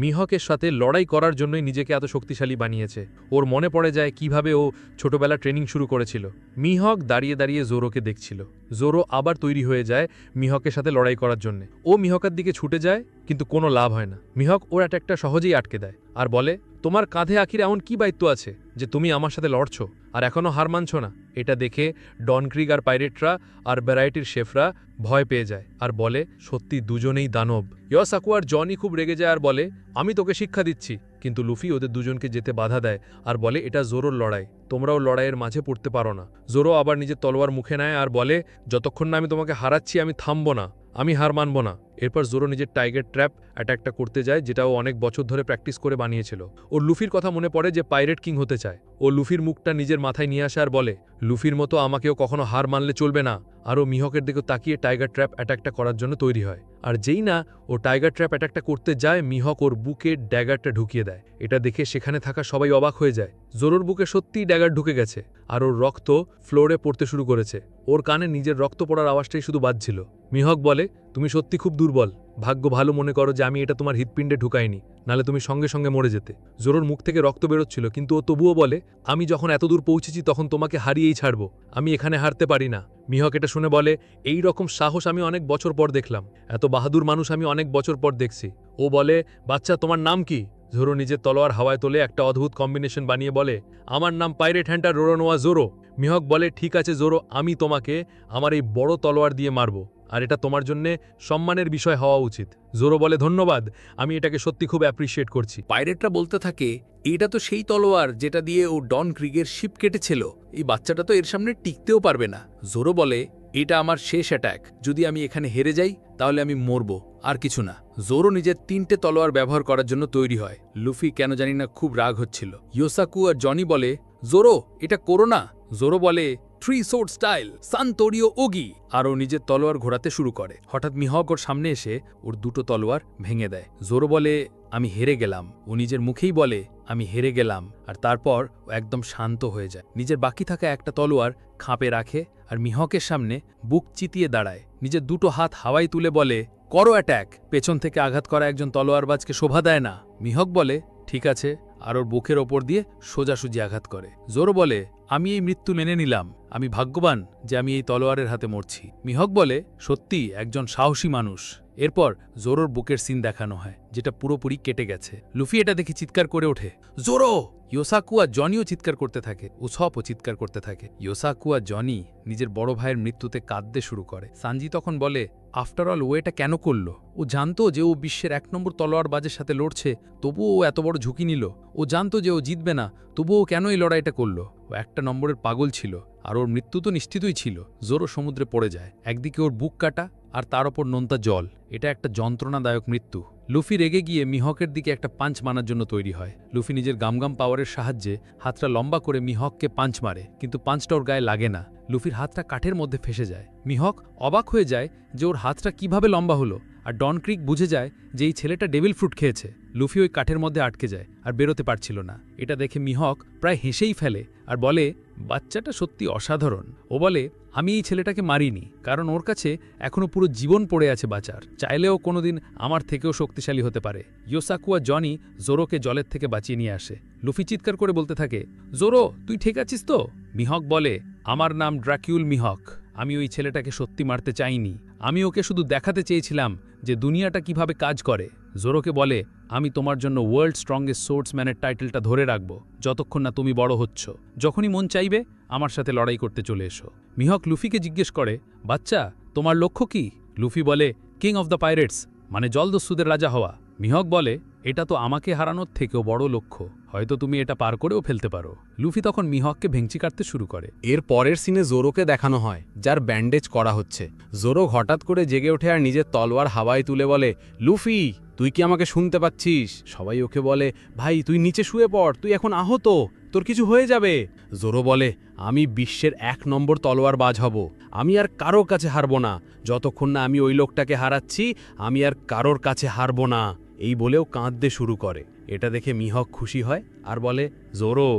মিহকের সাথে লড়াই করার জন্যই নিজেকে এত শক্তিশালী বানিয়েছে। ওর মনে পড়ে যায় কিভাবে ও ছোটবেলা ট্রেনিং শুরু করেছিল। মিহক দাঁড়িয়ে দাঁড়িয়ে জোরোকে দেখছিল। জোরো আবার তৈরি হয়ে যায় মিহকের সাথে লড়াই করার জন্য। ও মিহকের দিকে ছুটে যায়, কিন্তু কোনো লাভ হয় না। মিহক ওর অ্যাটাকটা সহজেই আটকে দেয় আর বলে, তোমার কাঁধে আখির এমন কি দায়িত্ব আছে যে তুমি আমার সাথে লড়ছো আর এখনও হার মানছ না? এটা দেখে ডন ক্রিগ আর পাইরেটরা আর ভ্যারাইটির শেফরা ভয় পেয়ে যায় আর বলে, সত্যি দুজনেই দানব। ইয়োসাকু আর জনি খুব রেগে যায় আর বলে, আমি তোকে শিক্ষা দিচ্ছি, কিন্তু লুফি ওদের দুজনকে যেতে বাধা দেয় আর বলে, এটা জোরোর লড়াই, তোমরাও লড়াইয়ের মাঝে পড়তে পারো না। জোরো আবার নিজের তলোয়ার মুখে নেয় আর বলে, যতক্ষণ না আমি তোমাকে হারাচ্ছি আমি থামব না, আমি হার মানব না। এরপর জোরো নিজের টাইগার ট্র্যাপ অ্যাটাকটা করতে যায়, যেটা ও অনেক বছর ধরে প্র্যাকটিস করে বানিয়েছিল। ওর লুফির কথা মনে পড়ে যে পাইরেট কিং হতে চায়। ও লুফির মুখটা নিজের মাথায় নিয়ে আসে আর বলে, লুফির মতো আমাকেও কখনো হার মানলে চলবে না। আর ও মিহকের দিকে তাকিয়ে টাইগার ট্র্যাপ অ্যাটাকটা করার জন্য তৈরি হয়। আর যেই না ও টাইগার ট্র্যাপ অ্যাটাকটা করতে যায়, মিহক ওর বুকে ড্যাগারটা ঢুকিয়ে দেয়। এটা দেখে সেখানে থাকা সবাই অবাক হয়ে যায়। জোরোর বুকে সত্যিই ড্যাগার ঢুকে গেছে আর ওর রক্ত ফ্লোরে পড়তে শুরু করেছে। ওর কানে নিজের রক্ত পড়ার আওয়াজটাই শুধু বাজছিল। মিহক বলে, তুমি সত্যি খুব দুর্বল, ভাগ্য ভালো মনে করো যে আমি এটা তোমার হৃৎপিণ্ডে ঢুকাইনি, নালে তুমি সঙ্গে সঙ্গে মরে যেতে। জোরোর মুখ থেকে রক্ত বেরোচ্ছিল, কিন্তু ও তবুও বলে, আমি যখন এত দূর পৌঁছেছি তখন তোমাকে হারিয়েই ছাড়ব, আমি এখানে হারতে পারি না। মিহক এটা শুনে বলে, এই রকম সাহস আমি অনেক বছর পর দেখলাম, এত বাহাদুর মানুষ আমি অনেক বছর পর দেখছি। ও বলে, বাচ্চা তোমার নাম কি? জোরো নিজের তলোয়ার হাওয়ায় তোলে একটা অদ্ভুত কম্বিনেশন বানিয়ে বলে, আমার নাম পাইরেট হ্যান্টার রোরোনোয়া জোরো। মিহক বলে, ঠিক আছে জোরো, আমি তোমাকে আমার এই বড় তলোয়ার দিয়ে মারব। আর এটা তোমার জন্যে সম্মানের বিষয় হওয়া উচিত। জোরো বলে ধন্যবাদ, আমি এটাকে সত্যি খুব অ্যাপ্রিসিয়েট করছি। পাইরেটরা বলতে থাকে, এটা তো সেই তলোয়ার যেটা দিয়ে ও ডন ক্রিগের শিপ কেটেছিল, এই বাচ্চাটা তো এর সামনে টিকতেও পারবে না। জোরো বলে, এটা আমার শেষ অ্যাটাক, যদি আমি এখানে হেরে যাই তাহলে আমি মরব, আর কিছু না। জোরো নিজের 3টে তলোয়ার ব্যবহার করার জন্য তৈরি হয়। লুফি কেন জানি না খুব রাগ হচ্ছিল। ইয়োসাকু আর জনি বলে, জোরো এটা করো না। জোরো বলে, 3 সোর্ড স্টাইল সানতোরিও ওগি, আর ও নিজের তলোয়ার ঘোরাতে শুরু করে। হঠাৎ মিহক ওর সামনে এসে ওর 2টো তলোয়ার ভেঙে দেয়। জোরো বলে, আমি হেরে গেলাম। ও নিজের মুখেই বলে, আমি হেরে গেলাম, আর তারপর ও একদম শান্ত হয়ে যায়। নিজের বাকি থাকা একটা তলোয়ার খাপে রাখে আর মিহকের সামনে বুক চিতিয়ে দাঁড়ায়। নিজের 2টো হাত হাওয়ায় তুলে বলে, করো অ্যাট্যাক। পেছন থেকে আঘাত করা একজন তলোয়ারবাজকে শোভা দেয় না। মিহক বলে, ঠিক আছে, আর ওর বুকের ওপর দিয়ে সোজাসুজি আঘাত করে। জোরো বলে, আমি এই মৃত্যু মেনে নিলাম, আমি ভাগ্যবান যে আমি এই তলোয়ারের হাতে মরছি। মিহক বলে, সত্যি একজন সাহসী মানুষ। এরপর জোরোর বুকের সিন দেখানো হয়, যেটা পুরোপুরি কেটে গেছে। লুফি এটা দেখে চিৎকার করে ওঠে, জোরো! ইয়োসাকু আর জনিও চিৎকার করতে থাকে, উসপও চিৎকার করতে থাকে। ইয়োসাকু আর জনি নিজের বড় ভাইয়ের মৃত্যুতে কাঁদতে শুরু করে। সানজি তখন বলে, আফটার অল ও এটা কেন করল? ও জানতো যে ও বিশ্বের 1 নম্বর তলোয়ারবাজের সাথে লড়ছে, তবুও ও এত বড় ঝুঁকি নিল। ও জানতো যে ও জিতবে না, তবুও কেন এই লড়াইটা করল? ও 1 নম্বরের পাগল ছিল, আর ওর মৃত্যু তো নিশ্চিতই ছিল। জোরো সমুদ্রে পড়ে যায়, একদিকে ওর বুক কাটা আর তার ওপর নোনতা জল। এটা একটা যন্ত্রণাদায়ক মৃত্যু। লুফি রেগে গিয়ে মিহকের দিকে একটা পাঞ্চ মারার জন্য তৈরি হয়। লুফি নিজের গামগাম পাওয়ারের সাহায্যে হাতটা লম্বা করে মিহককে পাঞ্চ মারে, কিন্তু পাঞ্চটা ওর গায়ে লাগে না। লুফির হাতটা কাঠের মধ্যে ফেসে যায়। মিহক অবাক হয়ে যায় যে ওর হাতটা কিভাবে লম্বা হলো, আর ডন ক্রিক বুঝে যায় যে এই ছেলেটা ডেভিল ফ্রুট খেয়েছে। লুফি ওই কাঠের মধ্যে আটকে যায় আর বেরোতে পারছিল না। এটা দেখে মিহক প্রায় হেসেই ফেলে আর বলে, বাচ্চাটা সত্যি অসাধারণ। ও বলে, আমি এই ছেলেটাকে মারিনি, কারণ ওর কাছে এখনো পুরো জীবন পড়ে আছে বাঁচার। চাইলেও কোনোদিন আমার থেকেও শক্তিশালী হতে পারে। ইয়োসাকু আর জনি জোরোকে জলের থেকে বাঁচিয়ে নিয়ে আসে। লুফি চিৎকার করে বলতে থাকে, জোরো তুই ঠিক আছিস তো? মিহক বলে, আমার নাম ড্রাকিউল মিহক। আমি ওই ছেলেটাকে সত্যি মারতে চাইনি, আমি ওকে শুধু দেখাতে চেয়েছিলাম যে দুনিয়াটা কিভাবে কাজ করে। জোরোকে বলে, আমি তোমার জন্য ওয়ার্ল্ড স্ট্রংগেস্ট সোর্সম্যানের টাইটেলটা ধরে রাখব যতক্ষণ না তুমি বড় হচ্ছ। যখনই মন চাইবে আমার সাথে লড়াই করতে চলে এসো। মিহক লুফিকে জিজ্ঞেস করে, বাচ্চা তোমার লক্ষ্য কি? লুফি বলে, কিং অফ দ্য পাইরেটস, মানে জলদস্যুদের রাজা হওয়া। মিহক বলে, এটা তো আমাকে হারানোর থেকেও বড় লক্ষ্য, হয়তো তুমি এটা পার করেও ফেলতে পারো। লুফি তখন মিহককে ভেঙচি কাটতে শুরু করে। এর পরের সিনে জোরোকে দেখানো হয়, যার ব্যান্ডেজ করা হচ্ছে। জোরো হঠাৎ করে জেগে ওঠে আর নিজের তলোয়ার হাওয়ায় তুলে বলে, লুফি তুই কি আমাকে শুনতে পাচ্ছিস? সবাই ওকে বলে, ভাই তুই নিচে শুয়ে পড়, তুই এখন আহত, তোর কিছু হয়ে যাবে। জোরো বলে, আমি বিশ্বের 1 নম্বর তলোয়ারবাজ হব, আমি আর কারোর কাছে হারব না। যতক্ষণ না আমি ওই লোকটাকে হারাচ্ছি, আমি আর কারোর কাছে হারব না। এই বলেও কাঁদতে শুরু করে। এটা দেখে মিহক খুশি হয় আর বলে, জোরো।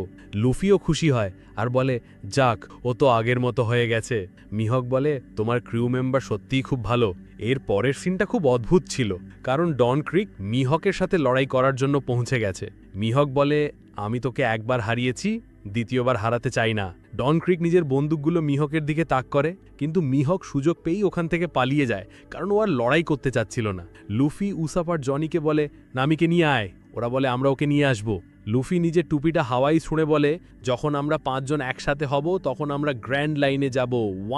লুফিও খুশি হয় আর বলে, যাক ও তো আগের মতো হয়ে গেছে। মিহক বলে, তোমার ক্রিউ মেম্বার সত্যিই খুব ভালো। এর পরের সিনটা খুব অদ্ভুত ছিল, কারণ ডন ক্রিক মিহকের সাথে লড়াই করার জন্য পৌঁছে গেছে। মিহক বলে, আমি তোকে একবার হারিয়েছি, দ্বিতীয়বার হারাতে চাই না। ডন ক্রিক নিজের বন্দুকগুলো মিহকের দিকে তাক করে, কিন্তু মিহক সুযোগ পেয়েই ওখান থেকে পালিয়ে যায়, কারণ ও আর লড়াই করতে চাচ্ছিল না। লুফি, উসাপ আর জনিকে বলে, নামিকে নিয়ে আয়। ওরা বলে, আমরা ওকে নিয়ে আসব। লুফি নিজের টুপিটা হাওয়াই ছুঁড়ে বলে, যখন আমরা 5 জন একসাথে হব তখন আমরা গ্র্যান্ড লাইনে যাব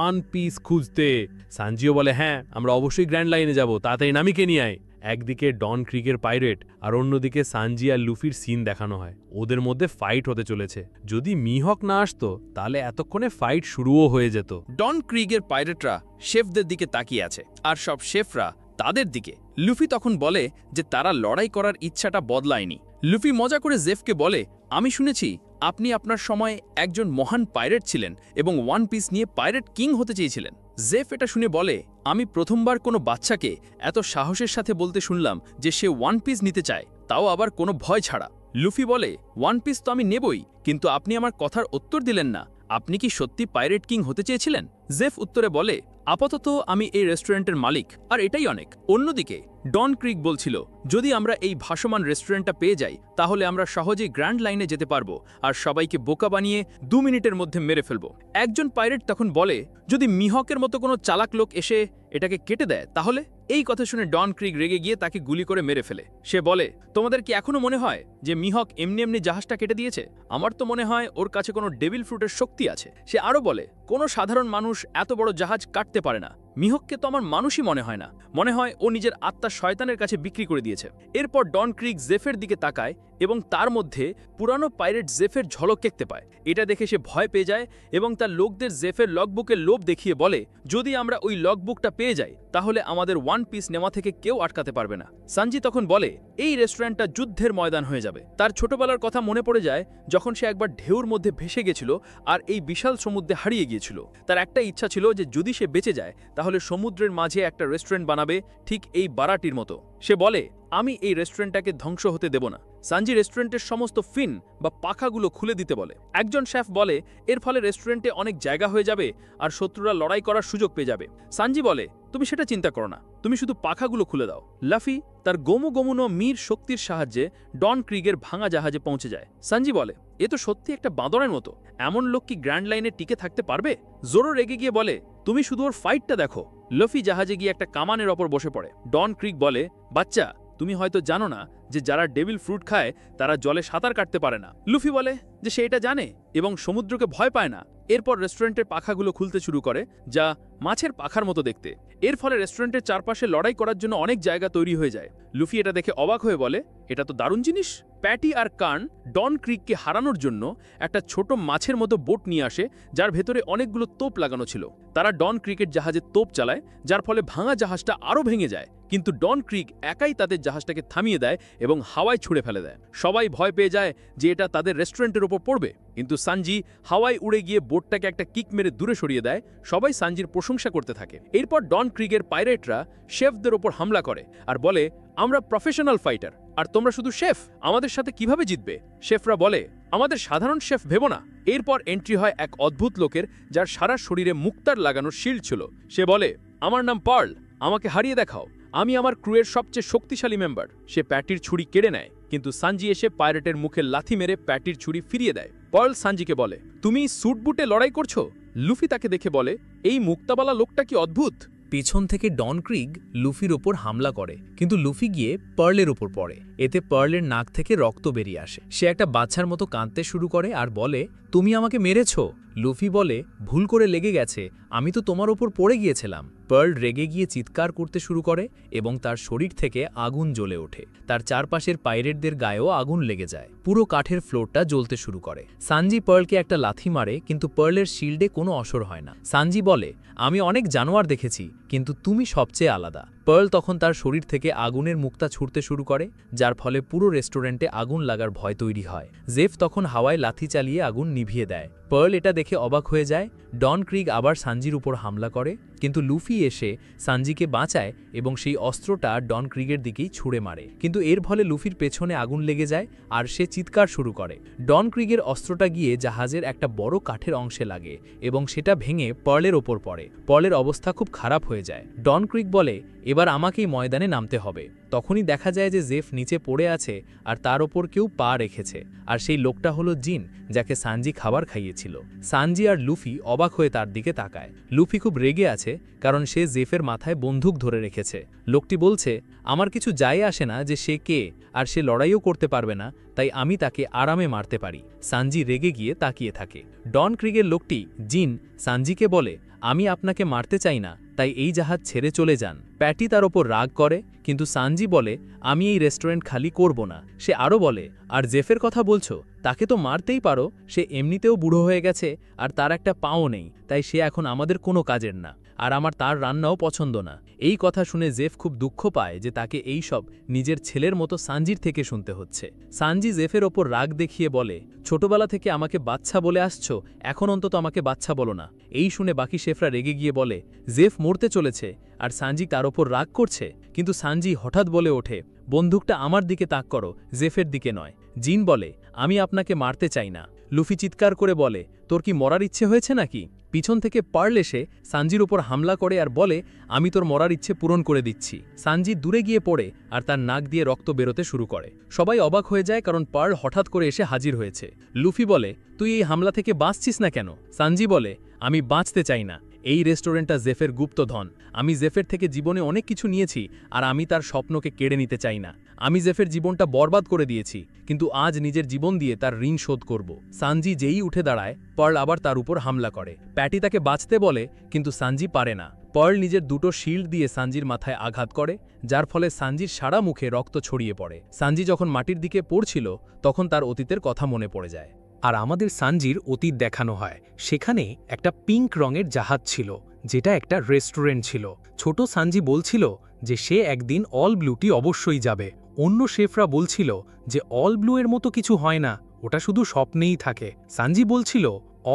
1 পিস খুঁজতে। সানজিও বলে, হ্যাঁ আমরা অবশ্যই গ্র্যান্ড লাইনে যাব, তাড়াতাড়ি নামিকে নিয়ে আয়। একদিকে ডন ক্রিকের পাইরেট আর অন্যদিকে সানজি আর লুফির সিন দেখানো হয়। ওদের মধ্যে ফাইট হতে চলেছে। যদি মিহক না আসতো তাহলে এতক্ষণে ফাইট শুরুও হয়ে যেত। ডন ক্রিগের পাইরেটরা শেফদের দিকে তাকিয়ে আছে, আর সব শেফরা তাদের দিকে। লুফি তখন বলে যে তারা লড়াই করার ইচ্ছাটা বদলায়নি। লুফি মজা করে জেফকে বলে, আমি শুনেছি আপনি আপনার সময় একজন মহান পাইরেট ছিলেন এবং 1 পিস নিয়ে পাইরেট কিং হতে চেয়েছিলেন। জেফ এটা শুনে বলে, আমি প্রথমবার কোনো বাচ্চাকে এত সাহসের সাথে বলতে শুনলাম যে সে 1 পিস নিতে চায়, তাও আবার কোনো ভয় ছাড়া। লুফি বলে, 1 পিস তো আমি নেবই, কিন্তু আপনি আমার কথার উত্তর দিলেন না। আপনি কি সত্যি পাইরেট কিং হতে চেয়েছিলেন? জেফ উত্তরে বলে, আপাতত আমি এই রেস্টুরেন্টের মালিক, আর এটাই অনেক। অন্যদিকে ডন ক্রিক বলছিল, যদি আমরা এই ভাসমান রেস্টুরেন্টটা পেয়ে যাই তাহলে আমরা সহজেই গ্র্যান্ড লাইনে যেতে পারবো আর সবাইকে বোকা বানিয়ে 2 মিনিটের মধ্যে মেরে ফেলবো। একজন পাইরেট তখন বলে, যদি মিহকের মতো কোনো চালাক লোক এসে এটাকে কেটে দেয় তাহলে? এই কথা শুনে ডন ক্রিক রেগে গিয়ে তাকে গুলি করে মেরে ফেলে। সে বলে, তোমাদের কি এখনো মনে হয় যে মিহক এমনি এমনি জাহাজটা কেটে দিয়েছে? আমার তো মনে হয় ওর কাছে কোনো ডেভিল ফ্রুটের শক্তি আছে। সে আরও বলে, কোনো সাধারণ মানুষ এত বড় জাহাজ কাটতে পারে না। মিহককে তো আমার মানুষই মনে হয় না, মনে হয় ও নিজের আত্মা শয়তানের কাছে বিক্রি করে দিয়েছে। এরপর ডন ক্রিগ জেফের দিকে তাকায় এবং তার মধ্যে পুরানো পাইরেট জেফের ঝলক দেখতে পায়। এটা দেখে সে ভয় পেয়ে যায় এবং তার লোকদের জেফের লগবুকের লোভ দেখিয়ে বলে, যদি আমরা ওই লগবুকটা পেয়ে যাই তাহলে আমাদের ওয়ান পিস নেওয়া থেকে কেউ আটকাতে পারবে না। সানজি তখন বলে, এই রেস্টুরেন্টটা যুদ্ধের ময়দান হয়ে যাবে। তার ছোটবেলার কথা মনে পড়ে যায়, যখন সে একবার ঢেউর মধ্যে ভেসে গেছিল আর এই বিশাল সমুদ্রে হারিয়ে গিয়েছিল। তার একটা ইচ্ছা ছিল যে যদি সে বেঁচে যায় তাহলে সমুদ্রের মাঝে একটা রেস্টুরেন্ট বানাবে, ঠিক এই বারাটির মতো। সে বলে, আমি এই রেস্টুরেন্টটাকে ধ্বংস হতে দেব না। সানজি রেস্টুরেন্টের সমস্ত ফিন বা পাখাগুলো খুলে দিতে বলে। একজন শেফ বলে, এর ফলে রেস্টুরেন্টে অনেক জায়গা হয়ে যাবে আর শত্রুরা লড়াই করার সুযোগ পেয়ে যাবে। সানজি বলে, তুমি সেটা চিন্তা করো না, তুমি শুধু পাখাগুলো খুলে দাও। লাফি তার গোমুগমুনো মীর শক্তির সাহায্যে ডন ক্রিগের ভাঙা জাহাজে পৌঁছে যায়। সানজি বলে, এ তো সত্যি একটা বাঁদরের মতো, এমন লোক কি গ্র্যান্ড লাইনে টিকে থাকতে পারবে? জোরো রেগে গিয়ে বলে, তুমি শুধু ওর ফাইটটা দেখো। লফি জাহাজে গিয়ে একটা কামানের ওপর বসে পড়ে। ডন ক্রিগ বলে, বাচ্চা, তুমি হয়তো জানো না যে যারা ডেভিল ফ্রুট খায় তারা জলে সাঁতার কাটতে পারে না। লুফি বলে যে সে এটা জানে এবং সমুদ্রকে ভয় পায় না। এরপর রেস্টুরেন্টের পাখাগুলো খুলতে শুরু করে, যা মাছের পাখার মতো দেখতে। এর ফলে রেস্টুরেন্টের চারপাশে লড়াই করার জন্য অনেক জায়গা তৈরি হয়ে যায়। লুফি এটা দেখে অবাক হয়ে বলে, এটা তো দারুণ জিনিস। প্যাটি আর কার্ন ডন ক্রিগকে হারানোর জন্য একটা ছোট মাছের মতো বোট নিয়ে আসে, যার ভেতরে অনেকগুলো তোপ লাগানো ছিল। তারা ডন ক্রিগের জাহাজে তোপ চালায়, যার ফলে ভাঙা জাহাজটা আরও ভেঙে যায়। কিন্তু ডন ক্রিগ একাই তাদের জাহাজটাকে থামিয়ে দেয় এবং হাওয়ায় ছুঁড়ে ফেলে দেয়। সবাই ভয় পেয়ে যায় যে এটা তাদের রেস্টুরেন্টের ওপর পড়বে, কিন্তু সানজি হাওয়ায় উড়ে গিয়ে বোটটাকে একটা কিক মেরে দূরে সরিয়ে দেয়। সবাই সানজির প্রশংসা করতে থাকে। এরপর ডন ক্রিগের পাইরেটরা শেফদের ওপর হামলা করে আর বলে, আমরা প্রফেশনাল ফাইটার আর তোমরা শুধু শেফ, আমাদের সাথে কিভাবে জিতবে? শেফরা বলে, আমাদের সাধারণ শেফ ভেবো না। এরপর এন্ট্রি হয় এক অদ্ভুত লোকের, যার সারা শরীরে মুক্তার লাগানো শিল্ড ছিল। সে বলে, আমার নাম পার্ল, আমাকে হারিয়ে দেখাও, আমি আমার ক্রুয়ের সবচেয়ে শক্তিশালী মেম্বার। সে প্যাটির ছুরি কেড়ে নেয়, কিন্তু সানজি এসে পাইরেটের মুখে লাথি মেরে প্যাটির ছুরি ফিরিয়ে দেয়। পার্ল সানজিকে বলে, তুমি স্যুট বুটে লড়াই করছো? লুফি তাকে দেখে বলে, এই মুক্তাবালা লোকটা কি অদ্ভুত। পিছন থেকে ডন ক্রিগ লুফির ওপর হামলা করে, কিন্তু লুফি গিয়ে পার্লের ওপর পড়ে। এতে পার্লের নাক থেকে রক্ত বেরিয়ে আসে। সে একটা বাচ্চার মতো কাঁদতে শুরু করে আর বলে, তুমি আমাকে মেরেছ। লুফি বলে, ভুল করে লেগে গেছে, আমি তো তোমার ওপর পড়ে গিয়েছিলাম। পার্ল রেগে গিয়ে চিৎকার করতে শুরু করে এবং তার শরীর থেকে আগুন জ্বলে ওঠে। তার চারপাশের পাইরেটদের গায়েও আগুন লেগে যায়। পুরো কাঠের ফ্লোরটা জ্বলতে শুরু করে। সানজি পার্লকে একটা লাথি মারে, কিন্তু পার্লের শিল্ডে কোনো অসর হয় না। সানজি বলে, আমি অনেক জানোয়ার দেখেছি, কিন্তু তুমি সবচেয়ে আলাদা। পার্ল তখন তার শরীর থেকে আগুনের মুক্তা ছুটতে শুরু করে, যার ফলে পুরো রেস্টুরেন্টে আগুন লাগার ভয় তৈরি হয়। জেফ তখন হাওয়ায় লাথি চালিয়ে আগুন নিভিয়ে দেয়। পার্ল এটা দেখে অবাক হয়ে যায়। ডন ক্রিগ আবার সানজির উপর হামলা করে, কিন্তু লুফি এসে সানজিকে বাঁচায় এবং সেই অস্ত্রটা ডন ক্রিগের দিকেই ছুঁড়ে মারে। কিন্তু এর ফলে লুফির পেছনে আগুন লেগে যায় আর সে চিৎকার শুরু করে। ডন ক্রিগের অস্ত্রটা গিয়ে জাহাজের একটা বড় কাঠের অংশে লাগে এবং সেটা ভেঙে পার্লের ওপর পড়ে। পার্লের অবস্থা খুব খারাপ হয়ে যায়। ডন ক্রিগ বলে, এবার আমাকেই ময়দানে নামতে হবে। তখনই দেখা যায় যে জেফ নিচে পড়ে আছে আর তার ওপর কেউ পা রেখেছে, আর সেই লোকটা হলো জিন, যাকে সানজি খাবার খাইয়েছিল। সানজি আর লুফি অবাক হয়ে তার দিকে তাকায়। লুফি খুব রেগে আছে, কারণ সে জেফের মাথায় বন্দুক ধরে রেখেছে। লোকটি বলছে, আমার কিছু যায় আসে না যে সে কে, আর সে লড়াইও করতে পারবে না, তাই আমি তাকে আরামে মারতে পারি। সানজি রেগে গিয়ে তাকিয়ে থাকে। ডন ক্রিগের লোকটি জিন সানজিকে বলে, আমি আপনাকে মারতে চাই না, তাই এই জাহাজ ছেড়ে চলে যান। প্যাটি তার ওপর রাগ করে, কিন্তু সানজি বলে, আমি এই রেস্টুরেন্ট খালি করব না। সে আরও বলে, আর জেফের কথা বলছো, তাকে তো মারতেই পারো, সে এমনিতেও বুড়ো হয়ে গেছে আর তার একটা পাও নেই, তাই সে এখন আমাদের কোনো কাজের না, আর আমার তার রান্নাও পছন্দ না। এই কথা শুনে জেফ খুব দুঃখ পায় যে তাকে এই সব নিজের ছেলের মতো সানজির থেকে শুনতে হচ্ছে। সানজি জেফের ওপর রাগ দেখিয়ে বলে, ছোটবেলা থেকে আমাকে বাচ্চা বলে আসছো, এখন অন্তত আমাকে বাচ্চা বলো না। এই শুনে বাকি শেফরা রেগে গিয়ে বলে, জেফ মরতে চলেছে, আর সানজি তার ওপর রাগ করছে। কিন্তু সানজি হঠাৎ বলে ওঠে, বন্দুকটা আমার দিকে তাক করো, জেফের দিকে নয়। জিন বলে, আমি আপনাকে মারতে চাই না। লুফি চিৎকার করে বলে, তোর কি মরার ইচ্ছে হয়েছে নাকি? পিছন থেকে পার্ল এসে সানজির উপর হামলা করে আর বলে, আমি তোর মরার ইচ্ছে পূরণ করে দিচ্ছি। সানজি দূরে গিয়ে পড়ে আর তার নাক দিয়ে রক্ত বেরোতে শুরু করে। সবাই অবাক হয়ে যায়, কারণ পার্ল হঠাৎ করে এসে হাজির হয়েছে। লুফি বলে, তুই এই হামলা থেকে বাঁচছিস না কেন? সানজি বলে, আমি বাঁচতে চাই না। এই রেস্টুরেন্টটা জেফের গুপ্তধন। আমি জেফের থেকে জীবনে অনেক কিছু নিয়েছি, আর আমি তার স্বপ্নকে কেড়ে নিতে চাই না। আমি জেফের জীবনটা বরবাদ করে দিয়েছি, কিন্তু আজ নিজের জীবন দিয়ে তার ঋণ শোধ করব। সানজি যেই উঠে দাঁড়ায়, পার্ল আবার তার উপর হামলা করে। প্যাটি তাকে বাঁচতে বলে, কিন্তু সানজি পারে না। পার্ল নিজের দুটো শিল্ড দিয়ে সানজির মাথায় আঘাত করে, যার ফলে সানজির সারা মুখে রক্ত ছড়িয়ে পড়ে। সানজি যখন মাটির দিকে পড়ছিল তখন তার অতীতের কথা মনে পড়ে যায়। আর আমাদের সানজির অতীত দেখানো হয়। সেখানে একটা পিঙ্ক রঙের জাহাজ ছিল, যেটা একটা রেস্টুরেন্ট ছিল। ছোট সানজি বলছিল যে সে একদিন অল ব্লুটি অবশ্যই যাবে। অন্য শেফরা বলছিল যে অল ব্লু এর মতো কিছু হয় না, ওটা শুধু স্বপ্নেই থাকে। সানজি বলছিল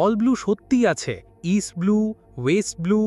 অল ব্লু সত্যিই আছে। East Blue, West Blue,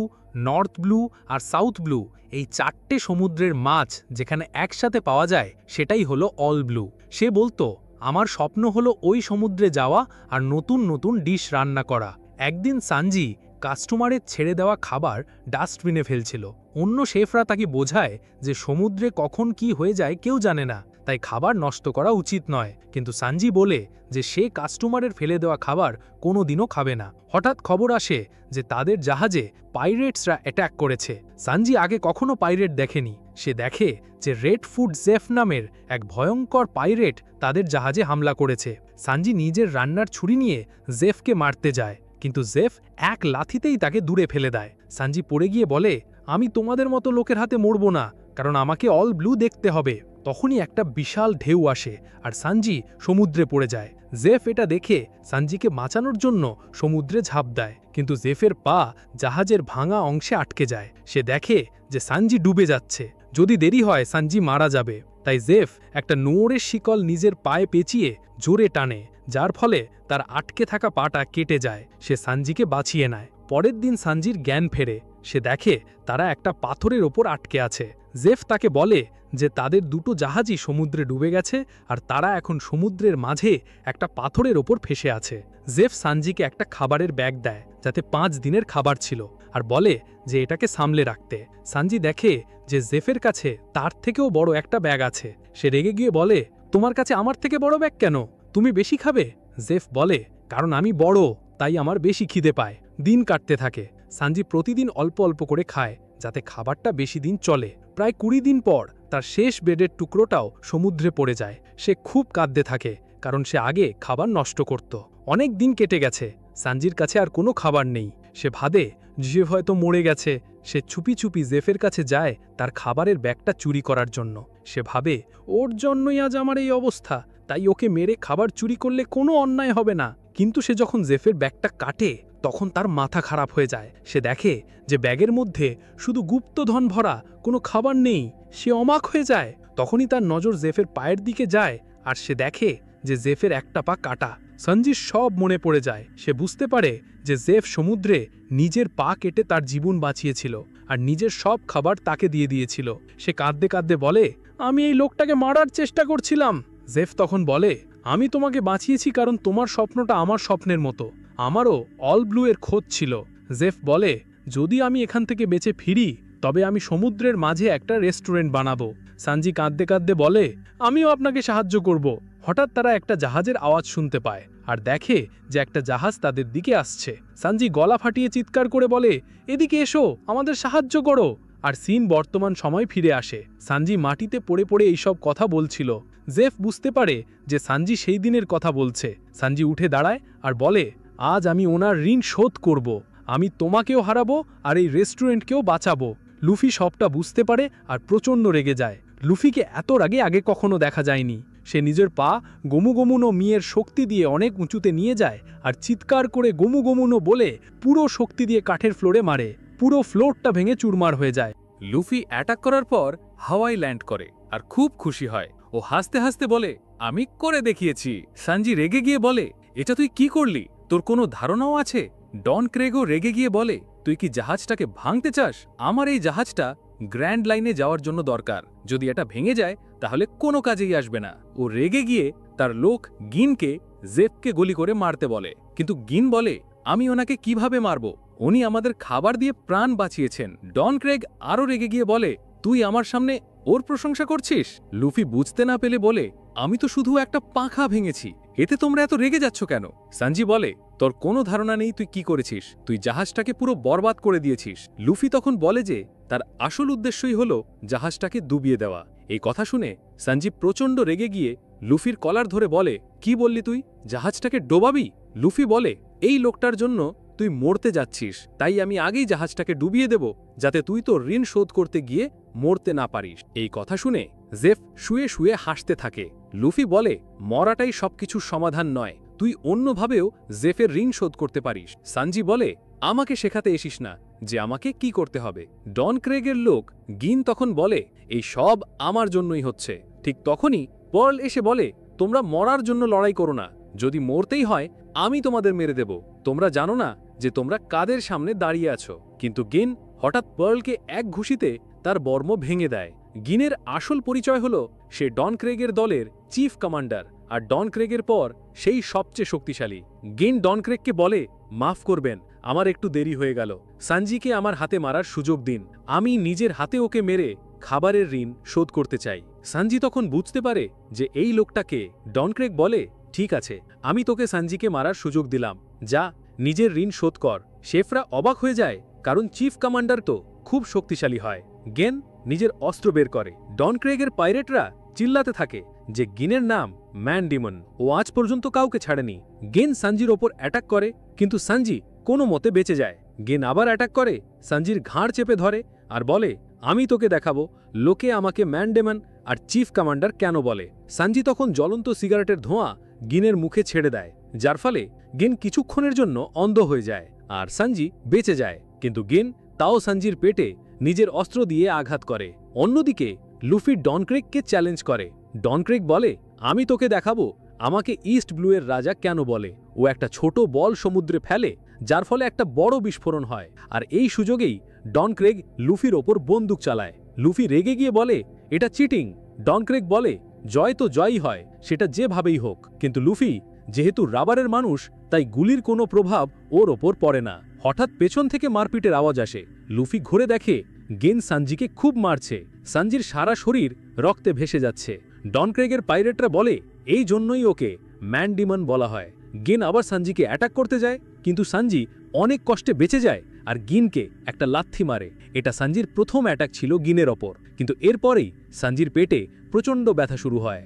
North Blue আর সাউথ ব্লু, এই 4টে সমুদ্রের মাছ যেখানে একসাথে পাওয়া যায় সেটাই হলো অল ব্লু। সে বলতো আমার স্বপ্ন হলো ওই সমুদ্রে যাওয়া আর নতুন নতুন ডিশ রান্না করা। একদিন সানজি কাস্টমারের ছেড়ে দেওয়া খাবার ডাস্টবিনে ফেলছিল। অন্য শেফরা তাকে বোঝায় যে সমুদ্রে কখন কি হয়ে যায় কেউ জানে না, তাই খাবার নষ্ট করা উচিত নয়। কিন্তু সানজি বলে যে সে কাস্টমারের ফেলে দেওয়া খাবার কোনোদিনও খাবে না। হঠাৎ খবর আসে যে তাদের জাহাজে পাইরেটসরা অ্যাটাক করেছে। সানজি আগে কখনো পাইরেট দেখেনি। সে দেখে যে রেড ফুড জেফ নামের এক ভয়ঙ্কর পাইরেট তাদের জাহাজে হামলা করেছে। সানজি নিজের রান্নার ছুরি নিয়ে জেফকে মারতে যায়, কিন্তু জেফ এক লাথিতেই তাকে দূরে ফেলে দেয়। সানজি পড়ে গিয়ে বলে, আমি তোমাদের মতো লোকের হাতে মরব না, কারণ আমাকে অল ব্লু দেখতে হবে। তখনই একটা বিশাল ঢেউ আসে আর সানজি সমুদ্রে পড়ে যায়। জেফ এটা দেখে সানজিকে বাঁচানোর জন্য সমুদ্রে ঝাঁপ দেয়, কিন্তু জেফের পা জাহাজের ভাঙা অংশে আটকে যায়। সে দেখে যে সানজি ডুবে যাচ্ছে, যদি দেরি হয় সানজি মারা যাবে। তাই জেফ একটা নোংরের শিকল নিজের পায়ে পেঁচিয়ে জোরে টানে, যার ফলে তার আটকে থাকা পাটা কেটে যায়। সে সানজিকে বাঁচিয়ে নেয়। পরের দিন সানজির জ্ঞান ফেরে। সে দেখে তারা একটা পাথরের ওপর আটকে আছে। জেফ তাকে বলে যে তাদের দুটো জাহাজই সমুদ্রে ডুবে গেছে আর তারা এখন সমুদ্রের মাঝে একটা পাথরের ওপর ফেসে আছে। জেফ সানজিকে একটা খাবারের ব্যাগ দেয়, যাতে 5 দিনের খাবার ছিল, আর বলে যে এটাকে সামলে রাখতে। সানজি দেখে যে জেফের কাছে তার থেকেও বড় একটা ব্যাগ আছে। সে রেগে গিয়ে বলে, তোমার কাছে আমার থেকে বড় ব্যাগ কেন? তুমি বেশি খাবে? জেফ বলে, কারণ আমি বড়, তাই আমার বেশি খিদে পায়। দিন কাটতে থাকে। সানজি প্রতিদিন অল্প অল্প করে খায়, যাতে খাবারটা বেশি দিন চলে। প্রায় 20 দিন পর তার শেষ ব্রেডের টুকরোটাও সমুদ্রে পড়ে যায়। সে খুব কাঁদতে থাকে, কারণ সে আগে খাবার নষ্ট করত। অনেক দিন কেটে গেছে, সানজির কাছে আর কোনো খাবার নেই। সে ভাবে জেফ হয়তো মরে গেছে। সে চুপি চুপি জেফের কাছে যায় তার খাবারের ব্যাগটা চুরি করার জন্য। সে ভাবে ওর জন্যই আজ আমার এই অবস্থা, তাই ওকে মেরে খাবার চুরি করলে কোনো অন্যায় হবে না। কিন্তু সে যখন জেফের ব্যাগটা কাটে তখন তার মাথা খারাপ হয়ে যায়। সে দেখে যে ব্যাগের মধ্যে শুধু গুপ্তধন ভরা, কোনো খাবার নেই। সে অবাক হয়ে যায়। তখনই তার নজর জেফের পায়ের দিকে যায় আর সে দেখে যে জেফের একটা পা কাটা। সঞ্জির সব মনে পড়ে যায়। সে বুঝতে পারে যে জেফ সমুদ্রে নিজের পা কেটে তার জীবন বাঁচিয়েছিল আর নিজের সব খাবার তাকে দিয়ে দিয়েছিল। সে কাঁদতে কাঁদতে বলে, আমি এই লোকটাকে মারার চেষ্টা করছিলাম। জেফ তখন বলে, আমি তোমাকে বাঁচিয়েছি কারণ তোমার স্বপ্নটা আমার স্বপ্নের মতো। আমারও অল ব্লু এর খোঁজ ছিল। জেফ বলে, যদি আমি এখান থেকে বেঁচে ফিরি তবে আমি সমুদ্রের মাঝে একটা রেস্টুরেন্ট বানাবো। সানজি কাঁদতে কাঁদতে বলে, আমিও আপনাকে সাহায্য করব। হঠাৎ তারা একটা জাহাজের আওয়াজ শুনতে পায় আর দেখে যে একটা জাহাজ তাদের দিকে আসছে। সানজি গলা ফাটিয়ে চিৎকার করে বলে, এদিকে এসো, আমাদের সাহায্য করো। আর সিন বর্তমান সময় ফিরে আসে। সানজি মাটিতে পড়ে পড়ে এইসব কথা বলছিল। জেফ বুঝতে পারে যে সানজি সেই দিনের কথা বলছে। সানজি উঠে দাঁড়ায় আর বলে, আজ আমি ওনার ঋণ শোধ করব। আমি তোমাকেও হারাবো আর এই রেস্টুরেন্টকেও বাঁচাবো। লুফি সবটা বুঝতে পারে আর প্রচণ্ড রেগে যায়। লুফিকে এত রাগে আগে কখনো দেখা যায়নি। সে নিজের পা গোমুগোমুনো মিয়ের শক্তি দিয়ে অনেক উঁচুতে নিয়ে যায় আর চিৎকার করে গোমুগোমুনো বলে পুরো শক্তি দিয়ে কাঠের ফ্লোরে মারে। পুরো ফ্লোরটা ভেঙে চুরমার হয়ে যায়। লুফি অ্যাটাক করার পর হাওয়ায় ল্যান্ড করে আর খুব খুশি হয়। ও হাসতে হাসতে বলে, আমি করে দেখিয়েছি। সানজি রেগে গিয়ে বলে, এটা তুই কি করলি? তোর কোনো ধারণাও আছে? ডন ক্রেগও রেগে গিয়ে বলে, তুই কি জাহাজটাকে ভাঙতে চাস? আমার এই জাহাজটা গ্র্যান্ড লাইনে যাওয়ার জন্য দরকার। যদি এটা ভেঙে যায় তাহলে কোনো কাজেই আসবে না। ও রেগে গিয়ে তার লোক গিনকে জেফকে গুলি করে মারতে বলে, কিন্তু গিন বলে, আমি ওনাকে কিভাবে মারব? উনি আমাদের খাবার দিয়ে প্রাণ বাঁচিয়েছেন। ডন ক্রেগ আরও রেগে গিয়ে বলে, তুই আমার সামনে ওর প্রশংসা করছিস? লুফি বুঝতে না পেলে বলে, আমি তো শুধু একটা পাখা ভেঙেছি, এতে তোমরা এত রেগে যাচ্ছ কেন? সানজি বলে, তোর কোনো ধারণা নেই তুই কি করেছিস। তুই জাহাজটাকে পুরো বরবাদ করে দিয়েছিস। লুফি তখন বলে যে তার আসল উদ্দেশ্যই হলো জাহাজটাকে ডুবিয়ে দেওয়া। এই কথা শুনে সানজি প্রচণ্ড রেগে গিয়ে লুফির কলার ধরে বলে, কি বললি তুই? জাহাজটাকে ডোবাবি? লুফি বলে, এই লোকটার জন্য তুই মরতে যাচ্ছিস, তাই আমি আগেই জাহাজটাকে ডুবিয়ে দেব, যাতে তুই তো ঋণ শোধ করতে গিয়ে মরতে না পারিস। এই কথা শুনে জেফ শুয়ে শুয়ে হাসতে থাকে। লুফি বলে, মরাটাই সবকিছুর সমাধান নয়, তুই অন্যভাবেও জেফের ঋণ শোধ করতে পারিস। সানজি বলে, আমাকে শেখাতে এসিস না যে আমাকে কি করতে হবে। ডন ক্রেগের লোক গিন তখন বলে, এই সব আমার জন্যই হচ্ছে। ঠিক তখনই পার্ল এসে বলে, তোমরা মরার জন্য লড়াই করো না, যদি মরতেই হয় আমি তোমাদের মেরে দেব। তোমরা জানো না যে তোমরা কাদের সামনে দাঁড়িয়ে আছো। কিন্তু গিন হঠাৎ পার্লকে এক ঘুষিতে তার বর্ম ভেঙে দেয়। গিনের আসল পরিচয় হল সে ডন ক্রেগের দলের চিফ কমান্ডার, আর ডন ক্রেগের পর সেই সবচেয়ে শক্তিশালী। গিন ডন ক্রেগকে বলে, মাফ করবেন, আমার একটু দেরি হয়ে গেল। সানজিকে আমার হাতে মারার সুযোগ দিন, আমি নিজের হাতে ওকে মেরে খাবারের ঋণ শোধ করতে চাই। সানজি তখন বুঝতে পারে যে এই লোকটাকে। ডন ক্রেগ বলে, ঠিক আছে, আমি তোকে সানজিকে মারার সুযোগ দিলাম, যা নিজের ঋণ শোধ কর। শেফরা অবাক হয়ে যায়, কারণ চিফ কমান্ডার তো খুব শক্তিশালী হয়। গেন নিজের অস্ত্র বের করে। ডন ক্রেগের পাইরেটরা চিল্লাতে থাকে যে গিনের নাম ম্যান ডিমন, ও আজ পর্যন্ত কাউকে ছাড়েনি। গেন সানজির ওপর অ্যাটাক করে, কিন্তু সানজি কোনো মতে বেঁচে যায়। গেন আবার অ্যাটাক করে, সানজির ঘাড় চেপে ধরে আর বলে, আমি তোকে দেখাবো লোকে আমাকে ম্যান ডেমন আর চিফ কমান্ডার কেন বলে। সানজি তখন জ্বলন্ত সিগারেটের ধোঁয়া গিনের মুখে ছেড়ে দেয়, যার ফলে গিন কিছুক্ষণের জন্য অন্ধ হয়ে যায় আর সানজি বেঁচে যায়। কিন্তু গিন তাও সানজির পেটে নিজের অস্ত্র দিয়ে আঘাত করে। অন্যদিকে লুফি ডন ক্রেগকে চ্যালেঞ্জ করে। ডন ক্রেগ বলে, আমি তোকে দেখাবো আমাকে ইস্ট ব্লুয়ের রাজা কেন বলে। ও একটা ছোট বল সমুদ্রে ফেলে, যার ফলে একটা বড় বিস্ফোরণ হয়, আর এই সুযোগেই ডন ক্রেগ লুফির ওপর বন্দুক চালায়। লুফি রেগে গিয়ে বলে, এটা চিটিং। ডন ক্রেগ বলে, জয় তো জয়ই হয়, সেটা যেভাবেই হোক। কিন্তু লুফি যেহেতু রাবারের মানুষ, তাই গুলির কোনো প্রভাব ওর ওপর পড়ে না। হঠাৎ পেছন থেকে মারপিটের আওয়াজ আসে। লুফি ঘুরে দেখে গেন সানজিকে খুব মারছে। সানজির সারা শরীর রক্তে ভেসে যাচ্ছে। ডন ক্রেগের পাইরেটরা বলে, এই জন্যই ওকে ম্যান ডিমন বলা হয়। গেন আবার সানজিকে অ্যাটাক করতে যায়, কিন্তু সানজি অনেক কষ্টে বেঁচে যায় আর গিনকে একটা লাথি মারে। এটা সানজির প্রথম অ্যাটাক ছিল গিনের ওপর, কিন্তু এরপরেই সানজির পেটে প্রচণ্ড ব্যথা শুরু হয়।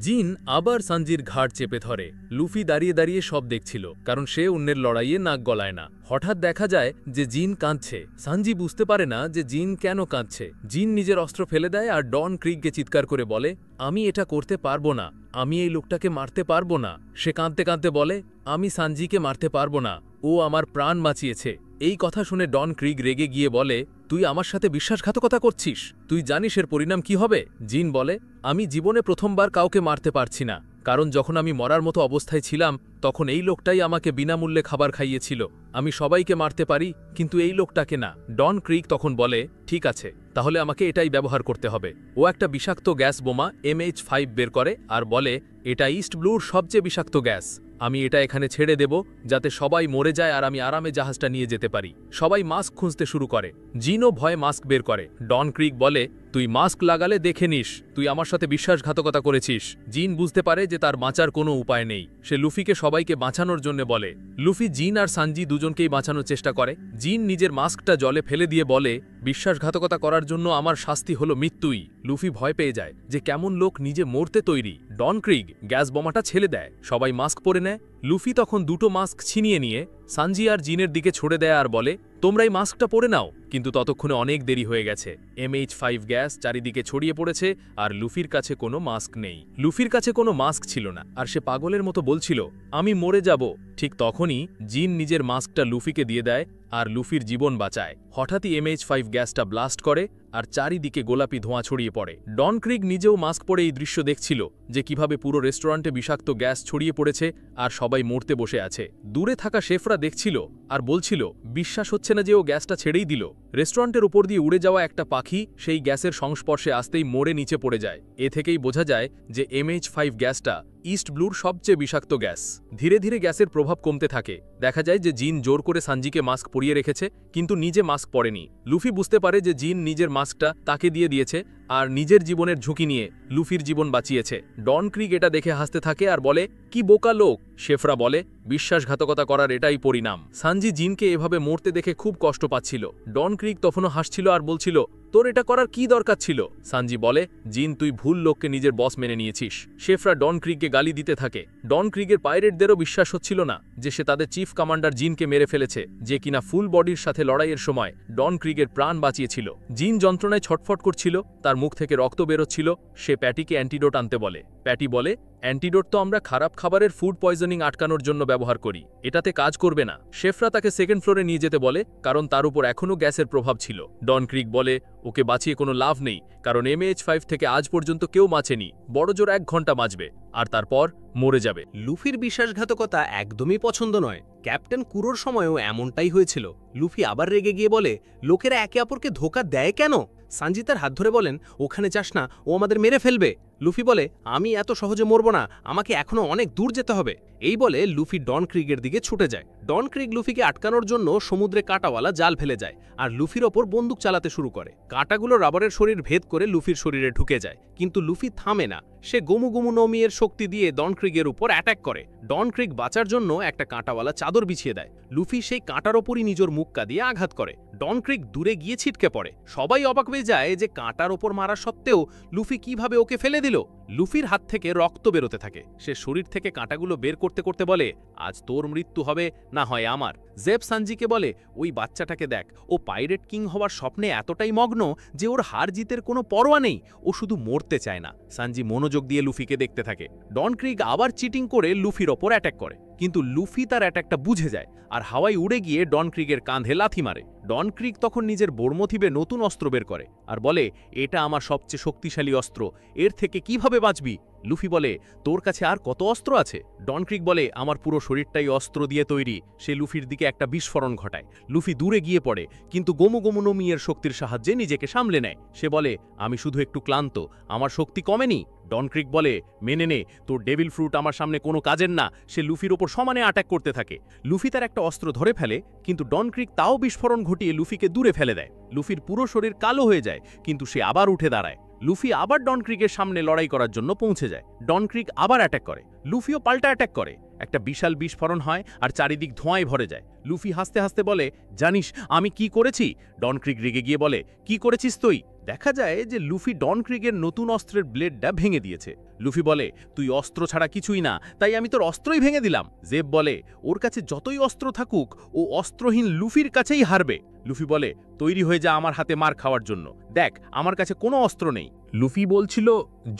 জিন আবার সানজির ঘাড় চেপে ধরে। লুফি দাঁড়িয়ে দাঁড়িয়ে সব দেখছিল, কারণ সে অন্যের লড়াইয়ে নাক গলায় না। হঠাৎ দেখা যায় যে জিন কাঁদছে। সানজি বুঝতে পারে না যে জিন কেন কাঁদছে। জিন নিজের অস্ত্র ফেলে দেয় আর ডন ক্রিগকে চিৎকার করে বলে, আমি এটা করতে পারবো না, আমি এই লোকটাকে মারতে পারবো না। সে কাঁদতে কাঁদতে বলে, আমি সানজিকে মারতে পারবো না, ও আমার প্রাণ বাঁচিয়েছে। এই কথা শুনে ডন ক্রিগ রেগে গিয়ে বলে, তুই আমার সাথে বিশ্বাসঘাতকতা করছিস, তুই জানিস এর পরিণাম কি হবে? জিন বলে, আমি জীবনে প্রথমবার কাউকে মারতে পারছি না, কারণ যখন আমি মরার মতো অবস্থায় ছিলাম তখন এই লোকটাই আমাকে বিনামূল্যে খাবার খাইয়েছিল। আমি সবাইকে মারতে পারি, কিন্তু এই লোকটাকে না। ডন ক্রিগ তখন বলে, ঠিক আছে, তাহলে আমাকে এটাই ব্যবহার করতে হবে। ও একটা বিষাক্ত গ্যাস বোমা MH5 বের করে আর বলে, এটা ইস্ট ব্লুর সবচেয়ে বিষাক্ত গ্যাস। আমি এটা এখানে ছেড়ে দেব যাতে সবাই মরে যায় আর আমি আরামে জাহাজটা নিয়ে যেতে পারি। সবাই মাস্ক খুঁজতে শুরু করে। জিনও ভয়ে মাস্ক বের করে। ডন ক্রিগ বলে, তুই মাস্ক লাগালে দেখে নিস, তুই আমার সাথে বিশ্বাসঘাতকতা করেছিস। জিন বুঝতে পারে যে তার বাঁচার কোনো উপায় নেই। সে লুফিকে সবাইকে বাঁচানোর জন্য বলে। লুফি জিন আর সানজি দুজনকেই বাঁচানোর চেষ্টা করে। জিন নিজের মাস্কটা জলে ফেলে দিয়ে বলে, বিশ্বাসঘাতকতা করার জন্য আমার শাস্তি হলো মৃত্যুই। লুফি ভয় পেয়ে যায় যে কেমন লোক নিজে মরতে তৈরি। ডন ক্রিগ গ্যাস বোমাটা ছেড়ে দেয়, সবাই মাস্ক পরে নেয়। লুফি তখন দুটো মাস্ক ছিনিয়ে নিয়ে সানজি আর জিনের দিকে ছড়ে দেয় আর বলে, তোমরা এই মাস্কটা পরে নাও। কিন্তু ততক্ষণে অনেক দেরি হয়ে গেছে। MH5 গ্যাস চারিদিকে ছড়িয়ে পড়েছে আর লুফির কাছে কোনো মাস্ক নেই। লুফির কাছে কোনো মাস্ক ছিল না আর সে পাগলের মতো বলছিল, আমি মরে যাব। ঠিক তখনই জিন নিজের মাস্কটা লুফিকে দিয়ে দেয় আর লুফির জীবন বাঁচায়। হঠাৎই MH5 গ্যাসটা ব্লাস্ট করে আর চারিদিকে গোলাপি ধোঁয়া ছড়িয়ে পড়ে। ডন ক্রিগ নিজেও মাস্ক পরে এই দৃশ্য দেখছিল যে কিভাবে পুরো রেস্টুরেন্টে বিষাক্ত গ্যাস ছড়িয়ে পড়েছে আর সবাই মরতে বসে আছে। দূরে থাকা শেফরা দেখছিল আর বলছিল, বিশ্বাস হচ্ছে না যে ও গ্যাসটা ছেড়েই দিল। রেস্টুরেন্টের উপর দিয়ে উড়ে যাওয়া একটা পাখি সেই গ্যাসের সংস্পর্শে আসতেই মরে নিচে পড়ে যায়। এ থেকেই বোঝা যায় যে MH5 গ্যাসটা ইস্ট ব্লুর সবচেয়ে বিষাক্ত গ্যাস। ধীরে ধীরে গ্যাসের প্রভাব কমতে থাকে। দেখা যায় যে জিন জোর করে সানজিকে মাস্ক পরিয়ে রেখেছে, কিন্তু নিজে মাস্ক পরেনি। লুফি বুঝতে পারে যে জিন নিজের মাস্কটা তাকে দিয়ে দিয়েছে আর নিজের জীবনের ঝুঁকি নিয়ে লুফির জীবন বাঁচিয়েছে। ডন ক্রিগ এটা দেখে হাসতে থাকে আর বলে, কি বোকা লোক। শেফরা বলে, বিশ্বাসঘাতকতা করার এটাই পরিণাম। সানজি জিনকে এভাবে মরতে দেখে খুব কষ্ট পাচ্ছিল। ডন ক্রিগ তখনও হাসছিল আর বলছিল, তোর এটা করার কি দরকার ছিল? সানজি বলে, জিন তুই ভুল লোককে নিজের বস মেনে নিয়েছিস। শেফরা ডন ক্রিগকে গালি দিতে থাকে। ডন ক্রিগের পাইরেটদেরও বিশ্বাস হচ্ছিল না যে সে তাদের চিফ কমান্ডার জিনকে মেরে ফেলেছে, যে কিনা ফুল বডির সাথে লড়াইয়ের সময় ডন ক্রিগের প্রাণ বাঁচিয়েছিল। জিন যন্ত্রণায় ছটফট করছিল, তার মুখ থেকে রক্ত বেরোচ্ছিল। সে প্যাটিকে অ্যান্টিডোট আনতে বলে। প্যাটি বলে, অ্যান্টিডোট তো আমরা খারাপ খাবারের ফুড পয়জনিং আটকানোর জন্য ব্যবহার করি, এটাতে কাজ করবে না। শেফরা তাকে সেকেন্ড ফ্লোরে নিয়ে যেতে বলে, কারণ তার উপর এখনও গ্যাসের প্রভাব ছিল। ডন ক্রিগ বলে, ওকে বাঁচিয়ে কোনো লাভ নেই, কারণ MH5 থেকে আজ পর্যন্ত কেউ বাঁচেনি, বড়জোর 1 ঘন্টা বাঁচবে, আর তারপর মরে যাবে। লুফির বিশ্বাসঘাতকতা একদমই পছন্দ নয়। ক্যাপ্টেন কুরোর সময়ও এমনটাই হয়েছিল। লুফি আবার রেগে গিয়ে বলে, লোকেরা একে অপরকে ধোঁকা দেয় কেন? সানজি তার হাত ধরে বলেন, ওখানে যাস না, ও আমাদের মেরে ফেলবে। লুফি বলে, আমি এত সহজে মরব না, আমাকে এখনো অনেক দূর যেতে হবে। এই বলে লুফি ডন ক্রিগের দিকে ছুটে যায়। ডন ক্রিগ লুফিকে আটকানোর জন্য সমুদ্রে কাঁটাওয়ালা জাল ফেলে যায় আর লুফির ওপর বন্দুক চালাতে শুরু করে। কাঁটাগুলো রাবারের শরীর ভেদ করে লুফির শরীরে ঢুকে যায়, কিন্তু লুফি থামে না। সে গোমু গোমু নমিয়ের শক্তি দিয়ে ডন ক্রিগের উপর অ্যাটাক করে। ডন ক্রিগ বাঁচার জন্য একটা কাঁটাওয়ালা চাদর বিছিয়ে দেয়। লুফি সেই কাঁটার ওপরই নিজের মুক্কা দিয়ে আঘাত করে। ডন ক্রিগ দূরে গিয়ে ছিটকে পড়ে। সবাই অবাক হয়ে যায় যে কাঁটার ওপর মারা সত্ত্বেও লুফি কিভাবে ওকে ফেলে দিল। লুফির হাত থেকে রক্ত বেরোতে থাকে। সে শরীর থেকে কাঁটাগুলো বের করতে করতে বলে, আজ তোর মৃত্যু হবে, না হয় আমার। জেফ সানজিকে বলে, ওই বাচ্চাটাকে দেখ, ও পাইরেট কিং হওয়ার স্বপ্নে এতটাই মগ্ন যে ওর হার জিতের কোনো পরোয়া নেই, ও শুধু মরতে চায় না। সানজি মনোযোগ দিয়ে লুফিকে দেখতে থাকে। ডন ক্রিগ আবার চিটিং করে লুফির ওপর অ্যাটাক করে, কিন্তু লুফি তার অ্যাটাকটা বুঝে যায় আর হাওয়ায় উড়ে গিয়ে ডন ক্রিগের কাঁধে লাথি মারে। ডন ক্রিগ তখন নিজের বোরমথিবে নতুন অস্ত্র বের করে আর বলে, এটা আমার সবচেয়ে শক্তিশালী অস্ত্র, এর থেকে কিভাবে বাঁচবি? লুফি বলে, তোর কাছে আর কত অস্ত্র আছে? ডন ক্রিগ বলে, আমার পুরো শরীরটাই অস্ত্র দিয়ে তৈরি। সে লুফির দিকে একটা বিস্ফোরণ ঘটায়। লুফি দূরে গিয়ে পড়ে, কিন্তু গোমু গোমু নমিয়ের শক্তির সাহায্যে নিজেকে সামলে নেয়। সে বলে, আমি শুধু একটু ক্লান্ত, আমার শক্তি কমেনি। ডন ক্রিগ বলে, মেনে নে, তোর ডেভিল ফ্রুট আমার সামনে কোনো কাজের না। সে লুফির ওপর সমানে অ্যাটাক করতে থাকে। লুফি তার একটা অস্ত্র ধরে ফেলে, কিন্তু ডন ক্রিগ তাও বিস্ফোরণ ঘটিয়ে লুফিকে দূরে ফেলে দেয়। লুফির পুরো শরীর কালো হয়ে যায়, কিন্তু সে আবার উঠে দাঁড়ায়। লুফি আবার ডন ক্রিগের সামনে লড়াই করার জন্য পৌঁছে যায়। ডন ক্রিগ আবার অ্যাটাক করে। লুফিও পাল্টা অ্যাটাক করে। একটা বিশাল বিস্ফোরণ হয় আর চারিদিক ধোঁয়ায় ভরে যায়। লুফি হাসতে হাসতে বলে, জানিস আমি কি করেছি? ডন ক্রিগ রেগে গিয়ে বলে, কি করেছিস তুই? দেখা যায় যে লুফি ডন ক্রিগের নতুন অস্ত্রের ব্লেডটা ভেঙে দিয়েছে। লুফি বলে, তুই অস্ত্র ছাড়া কিছুই না, তাই আমি তোর অস্ত্রই ভেঙে দিলাম। জেব বলে, ওর কাছে যতই অস্ত্র থাকুক, ও অস্ত্রহীন লুফির কাছেই হারবে। লুফি বলে, তৈরি হয়ে যা আমার হাতে মার খাওয়ার জন্য, দেখ আমার কাছে কোনো অস্ত্র নেই। লুফি বলছিল,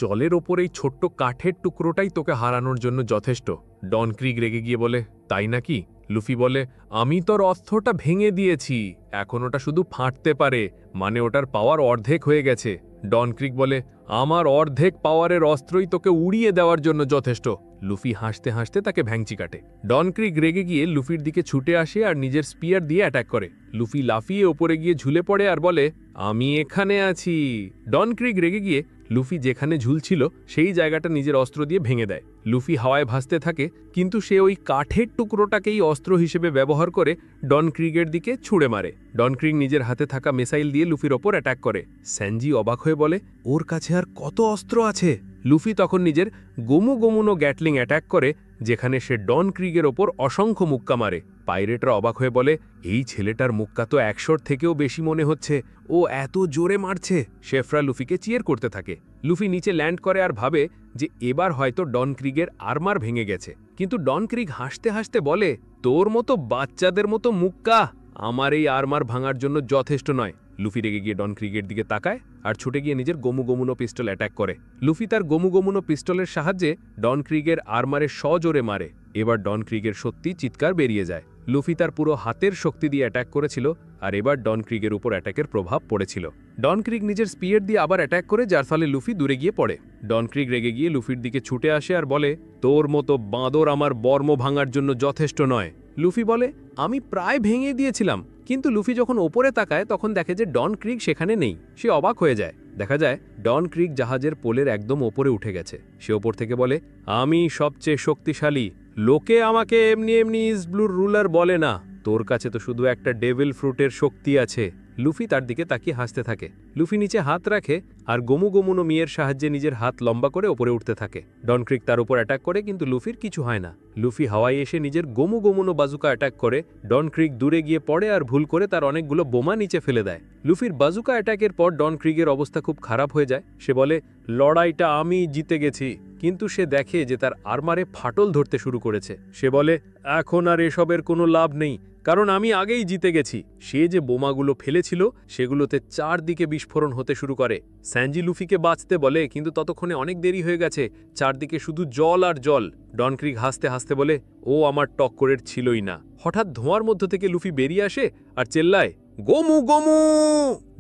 জলের ওপর এই ছোট্ট কাঠের টুকরোটাই তোকে হারানোর জন্য যথেষ্ট। ডন ক্রিগ রেগে গিয়ে বলে, তাই নাকি? লুফি বলে, আমি তোর অস্ত্রটা ভেঙে দিয়েছি, এখন ওটা শুধু ফাটতে পারে, মানে ওটার পাওয়ার অর্ধেক হয়ে গেছে। ডন ক্রিগ বলে, আমার অর্ধেক পাওয়ারের অস্ত্রই তোকে উড়িয়ে দেওয়ার জন্য যথেষ্ট। লুফি হাসতে হাসতে তাকে ভ্যাংচি কাটে। ডন ক্রিগ রেগে গিয়ে লুফির দিকে ছুটে আসে আর নিজের স্পিয়ার দিয়ে অ্যাটাক করে। লুফি লাফিয়ে ওপরে গিয়ে ঝুলে পড়ে আর বলে, আমি এখানে আছি। ডন ক্রিগ রেগে গিয়ে লুফি যেখানে ঝুলছিল সেই জায়গাটা নিজের অস্ত্র দিয়ে ভেঙে দেয়। লুফি হাওয়ায় ভাসতে থাকে, কিন্তু সে ওই কাঠের টুকরোটাকেই অস্ত্র হিসেবে ব্যবহার করে ডন ক্রিগের দিকে ছুঁড়ে মারে। ডন ক্রিগ নিজের হাতে থাকা মিসাইল দিয়ে লুফির ওপর অ্যাটাক করে। স্যানজি অবাক হয়ে বলে, ওর কাছে আর কত অস্ত্র আছে? লুফি তখন নিজের গোমু গোমুনো গ্যাটলিং অ্যাটাক করে, যেখানে সে ডন ক্রিগের ওপর অসংখ্য মুক্কা মারে। পাইরেটরা অবাক হয়ে বলে, এই ছেলেটার মুক্কা তো 100-র থেকেও বেশি মনে হচ্ছে, ও এত জোরে মারছে। শেফরা লুফিকে চিয়ার করতে থাকে। লুফি নিচে ল্যান্ড করে আর ভাবে যে এবার হয়তো ডন ক্রিগের আর্মার ভেঙে গেছে, কিন্তু ডন ক্রিগ হাসতে হাসতে বলে, তোর মতো বাচ্চাদের মতো মুক্কা আমার এই আর্মার ভাঙার জন্য যথেষ্ট নয়। লুফি রেগে গিয়ে ডন ক্রিগের দিকে তাকায় আর ছুটে গিয়ে নিজের গোমু গোমুনো পিস্টল অ্যাটাক করে। লুফি তার গোমু গোমুনো পিস্টলের সাহায্যে ডন ক্রিগের আর্মারে সজোরে মারে। এবার ডন ক্রিগের সত্যি চিৎকার বেরিয়ে যায়। লুফি তার পুরো হাতের শক্তি দিয়ে অ্যাটাক করেছিল, আর এবার ডন ক্রিগের উপর অ্যাটাকের প্রভাব পড়েছিল। ডন ক্রিগ নিজের স্পিয়ার দিয়ে আবার অ্যাটাক করে, যার ফলে লুফি দূরে গিয়ে পড়ে। ডন ক্রিগ রেগে গিয়ে লুফির দিকে ছুটে আসে আর বলে, তোর মতো বাঁদর আমার বর্ম ভাঙার জন্য যথেষ্ট নয়। লুফি বলে, আমি প্রায় ভেঙে দিয়েছিলাম। কিন্তু লুফি যখন ওপরে তাকায় তখন দেখে যে ডন ক্রিগ সেখানে নেই। সে অবাক হয়ে যায়। দেখা যায় ডন ক্রিগ জাহাজের পোলের একদম ওপরে উঠে গেছে। সে ওপর থেকে বলে, আমি সবচেয়ে শক্তিশালী, লোকে আমাকে এমনি এমনি ইস্ট ব্লুর রুলার বলে না, তোর কাছে তো শুধু একটা ডেভিল ফ্রুটের শক্তি আছে। লুফি তার দিকে তাকিয়ে হাসতে থাকে। লুফি নিচে হাত রাখে আর গোমু গোমুনো মিয়ের সাহায্যে নিজের হাত লম্বা করে ওপরে উঠতে থাকে। ডন ক্রিক তার উপর অ্যাটাক করে, কিন্তু লুফির কিছু হয় না। লুফি হাওয়ায় এসে নিজের গোমু গোমুনো বাজুকা অ্যাটাক করে। ডন ক্রিক দূরে গিয়ে পড়ে আর ভুল করে তার অনেকগুলো বোমা নিচে ফেলে দেয়। লুফির বাজুকা অ্যাটাকের পর ডন ক্রিগের অবস্থা খুব খারাপ হয়ে যায়। সে বলে, লড়াইটা আমি জিতে গেছি। কিন্তু সে দেখে যে তার আর্মারে ফাটল ধরতে শুরু করেছে। সে বলে, এখন আর এসবের কোনো লাভ নেই, কারণ আমি আগেই জিতে গেছি। সে যে বোমাগুলো ফেলেছিল সেগুলোতে চারদিকে বিস্ফোরণ হতে শুরু করে। স্যানজি লুফিকে বাঁচতে বলে, কিন্তু ততক্ষণে অনেক দেরি হয়ে গেছে। চারদিকে শুধু জল আর জল। ডন ক্রিগ হাসতে হাসতে বলে, ও আমার টক্করের ছিলই না। হঠাৎ ধোঁয়ার মধ্য থেকে লুফি বেরিয়ে আসে আর চেল্লায়, গোমু গোমু!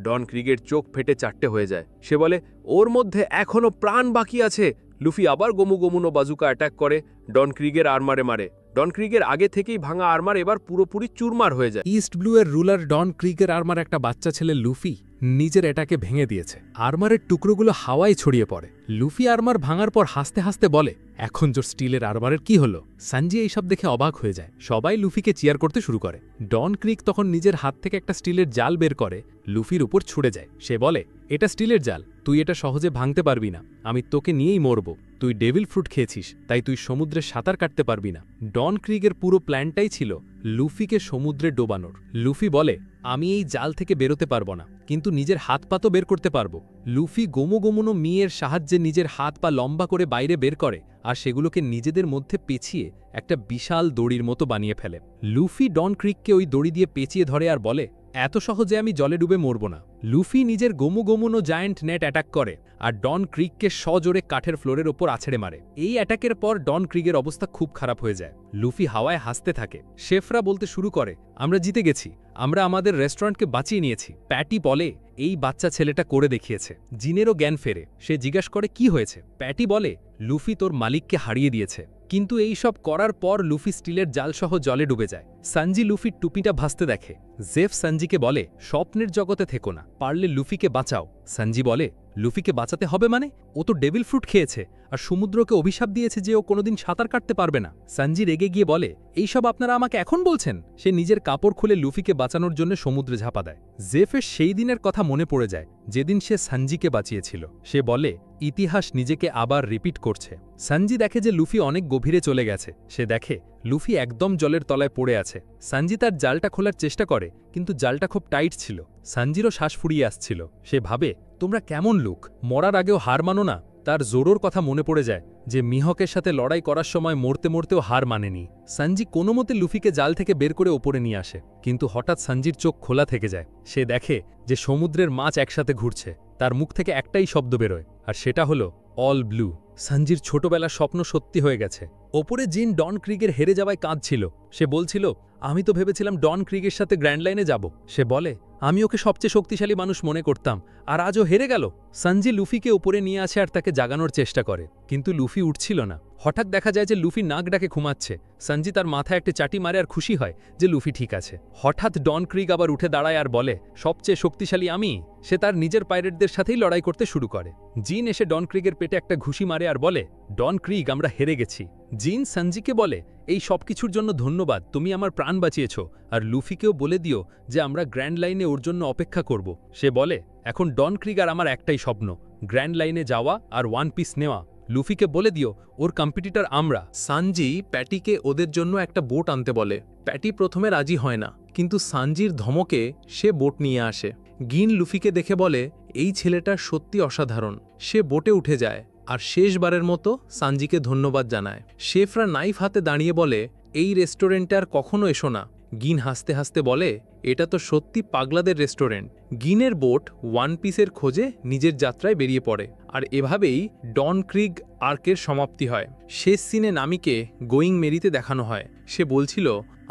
ডন ক্রিগের চোখ ফেটে চারটে হয়ে যায়। সে বলে, ওর মধ্যে এখনো প্রাণ বাকি আছে। লুফি আবার গোমু গোমুনো বাজুকা অ্যাটাক করে ডন ক্রিগের আর্মারে মারে। ডন ক্রিগের আগে থেকেই ভাঙা আর্মার এবার পুরোপুরি চুরমার হয়ে যায়। ইস্ট ব্লু এর রুলার ডন ক্রিগের আর্মার একটা বাচ্চা ছেলে লুফি নিজের এটাকে ভেঙে দিয়েছে। আর্মারের টুকরোগুলো হাওয়ায় ছড়িয়ে পড়ে। লুফি আর্মার ভাঙার পর হাসতে হাসতে বলে, এখন জোর স্টিলের আর্মারের কি হলো? সানজি এইসব দেখে অবাক হয়ে যায়। সবাই লুফিকে চিয়ার করতে শুরু করে। ডন ক্রিগ তখন নিজের হাত থেকে একটা স্টিলের জাল বের করে লুফির উপর ছুড়ে যায়। সে বলে, এটা স্টিলের জাল, তুই এটা সহজে ভাঙতে পারবি না। আমি তোকে নিয়েই মরব। তুই ডেভিল ফ্রুট খেয়েছিস, তাই তুই সমুদ্রে সাঁতার কাটতে পারবি না। ডন ক্রিগের পুরো প্ল্যানটাই ছিল লুফিকে সমুদ্রে ডোবানোর। লুফি বলে, আমি এই জাল থেকে বেরোতে পারবো না, কিন্তু নিজের হাত পা তো বের করতে পারবো। লুফি গোমু গোমুনো মিয়ের সাহায্যে নিজের হাত পা লম্বা করে বাইরে বের করে আর সেগুলোকে নিজেদের মধ্যে পেঁচিয়ে একটা বিশাল দড়ির মতো বানিয়ে ফেলে। লুফি ডন ক্রিগকে ওই দড়ি দিয়ে পেঁচিয়ে ধরে আর বলে, এত সহজে আমি জলে ডুবে মরব না। লুফি নিজের গোমু গোমুনো জায়ান্ট নেট অ্যাটাক করে আর ডন ক্রিগকে সজোরে কাঠের ফ্লোরের ওপর আছড়ে মারে। এই অ্যাটাকের পর ডন ক্রিগের অবস্থা খুব খারাপ হয়ে যায়। লুফি হাওয়ায় হাসতে থাকে। শেফরা বলতে শুরু করে, আমরা জিতে গেছি, আমরা আমাদের রেস্টুরেন্টকে বাঁচিয়ে নিয়েছি। প্যাটি বলে, এই বাচ্চা ছেলেটা করে দেখিয়েছে। জিনেরও জ্ঞান ফেরে। সে জিজ্ঞাসা করে, কি হয়েছে? প্যাটি বলে, লুফি তোর মালিককে হারিয়ে দিয়েছে। কিন্তু এই সব করার পর লুফি স্টিলের জালসহ জলে ডুবে যায়। সানজি লুফির টুপিটা ভাসতে দেখে। জেফ সানজিকে বলে, স্বপ্নের জগতে থেকো না, পারলে লুফিকে বাঁচাও। সানজি বলে, লুফিকে বাঁচাতে হবে মানে? ও তো ডেভিল ফ্রুট খেয়েছে আর সমুদ্রকে অভিশাপ দিয়েছে যে ও কোনোদিন সাঁতার কাটতে পারবে না। সানজি রেগে গিয়ে বলে, এইসব আপনারা আমাকে এখন বলছেন? সে নিজের কাপড় খুলে লুফিকে বাঁচানোর জন্য সমুদ্রে ঝাঁপা দেয়। জেফের সেই দিনের কথা মনে পড়ে যায় যেদিন সে সানজিকে বাঁচিয়েছিল। সে বলে, ইতিহাস নিজেকে আবার রিপিট করছে। সানজি দেখে যে লুফি অনেক গভীরে চলে গেছে। সে দেখে লুফি একদম জলের তলায় পড়ে আছে। সানজি তার জালটা খোলার চেষ্টা করে, কিন্তু জালটা খুব টাইট ছিল। সানজিরও শ্বাস ফুরিয়ে আসছিল। সে ভাবে, তোমরা কেমন লোক, মরার আগেও হার মানো না? তার জোরোর কথা মনে পড়ে যায় যে মিহকের সাথে লড়াই করার সময় মরতে মরতেও হার মানেনি। সানজি কোনোমতে লুফিকে জাল থেকে বের করে ওপরে নিয়ে আসে, কিন্তু হঠাৎ সানজির চোখ খোলা থেকে যায়। সে দেখে যে সমুদ্রের মাছ একসাথে ঘুরছে। তার মুখ থেকে একটাই শব্দ বেরোয়, আর সেটা হলো অল ব্লু। সানজির ছোটবেলার স্বপ্ন সত্যি হয়ে গেছে। ওপরে জিন ডন ক্রিগের হেরে যাওয়ায় কাঁদছিল। সে বলছিল, আমি তো ভেবেছিলাম ডন ক্রিগের সাথে গ্র্যান্ড লাইনে যাব। সে বলে, আমি ওকে সবচেয়ে শক্তিশালী মানুষ মনে করতাম, আর আজও হেরে গেল। সানজি লুফিকে উপরে নিয়ে আসে আর তাকে জাগানোর চেষ্টা করে, কিন্তু লুফি উঠছিল না। হঠাৎ দেখা যায় যে লুফি নাক ডাকে ঘুমাচ্ছে। সানজি তার মাথায় একটা চাটি মারে আর খুশি হয় যে লুফি ঠিক আছে। হঠাৎ ডন ক্রিগ আবার উঠে দাঁড়ায় আর বলে, সবচেয়ে শক্তিশালী আমি। সে তার নিজের পাইরেটদের সাথেই লড়াই করতে শুরু করে। জিন এসে ডন ক্রিগের পেটে একটা ঘুষি মারে আর বলে, ডন ক্রিগ, আমরা হেরে গেছি। জিন সানজিকে বলে, এই সব কিছুর জন্য ধন্যবাদ, তুমি আমার প্রাণ বাঁচিয়েছ। আর লুফিকেও বলে দিও যে আমরা গ্র্যান্ড লাইনে ওর জন্য অপেক্ষা করব। সে বলে, এখন ডন ক্রিগ আর আমার একটাই স্বপ্ন, গ্র্যান্ড লাইনে যাওয়া আর ওয়ান পিস নেওয়া। লুফিকে বলে দিও ওর কম্পিটিটর আমরা। সানজি প্যাটিকে ওদের জন্য একটা বোট আনতে বলে। প্যাটি প্রথমে রাজি হয় না, কিন্তু সানজির ধমকে সে বোট নিয়ে আসে। গিন লুফিকে দেখে বলে, এই ছেলেটা সত্যি অসাধারণ। সে বোটে উঠে যায় আর শেষবারের মতো সানজিকে ধন্যবাদ জানায়। শেফরা নাইফ হাতে দাঁড়িয়ে বলে, এই রেস্টুরেন্টে আর কখনো এসো না। গিন হাসতে হাসতে বলে, এটা তো সত্যি পাগলাদের রেস্টুরেন্ট। গিনের বোট ওয়ান পিসের খোঁজে নিজের যাত্রায় বেরিয়ে পড়ে। আর এভাবেই ডন ক্রিগ আর্কের সমাপ্তি হয়। শেষ সিনে নামিকে গোয়িং মেরিতে দেখানো হয়। সে বলছিল,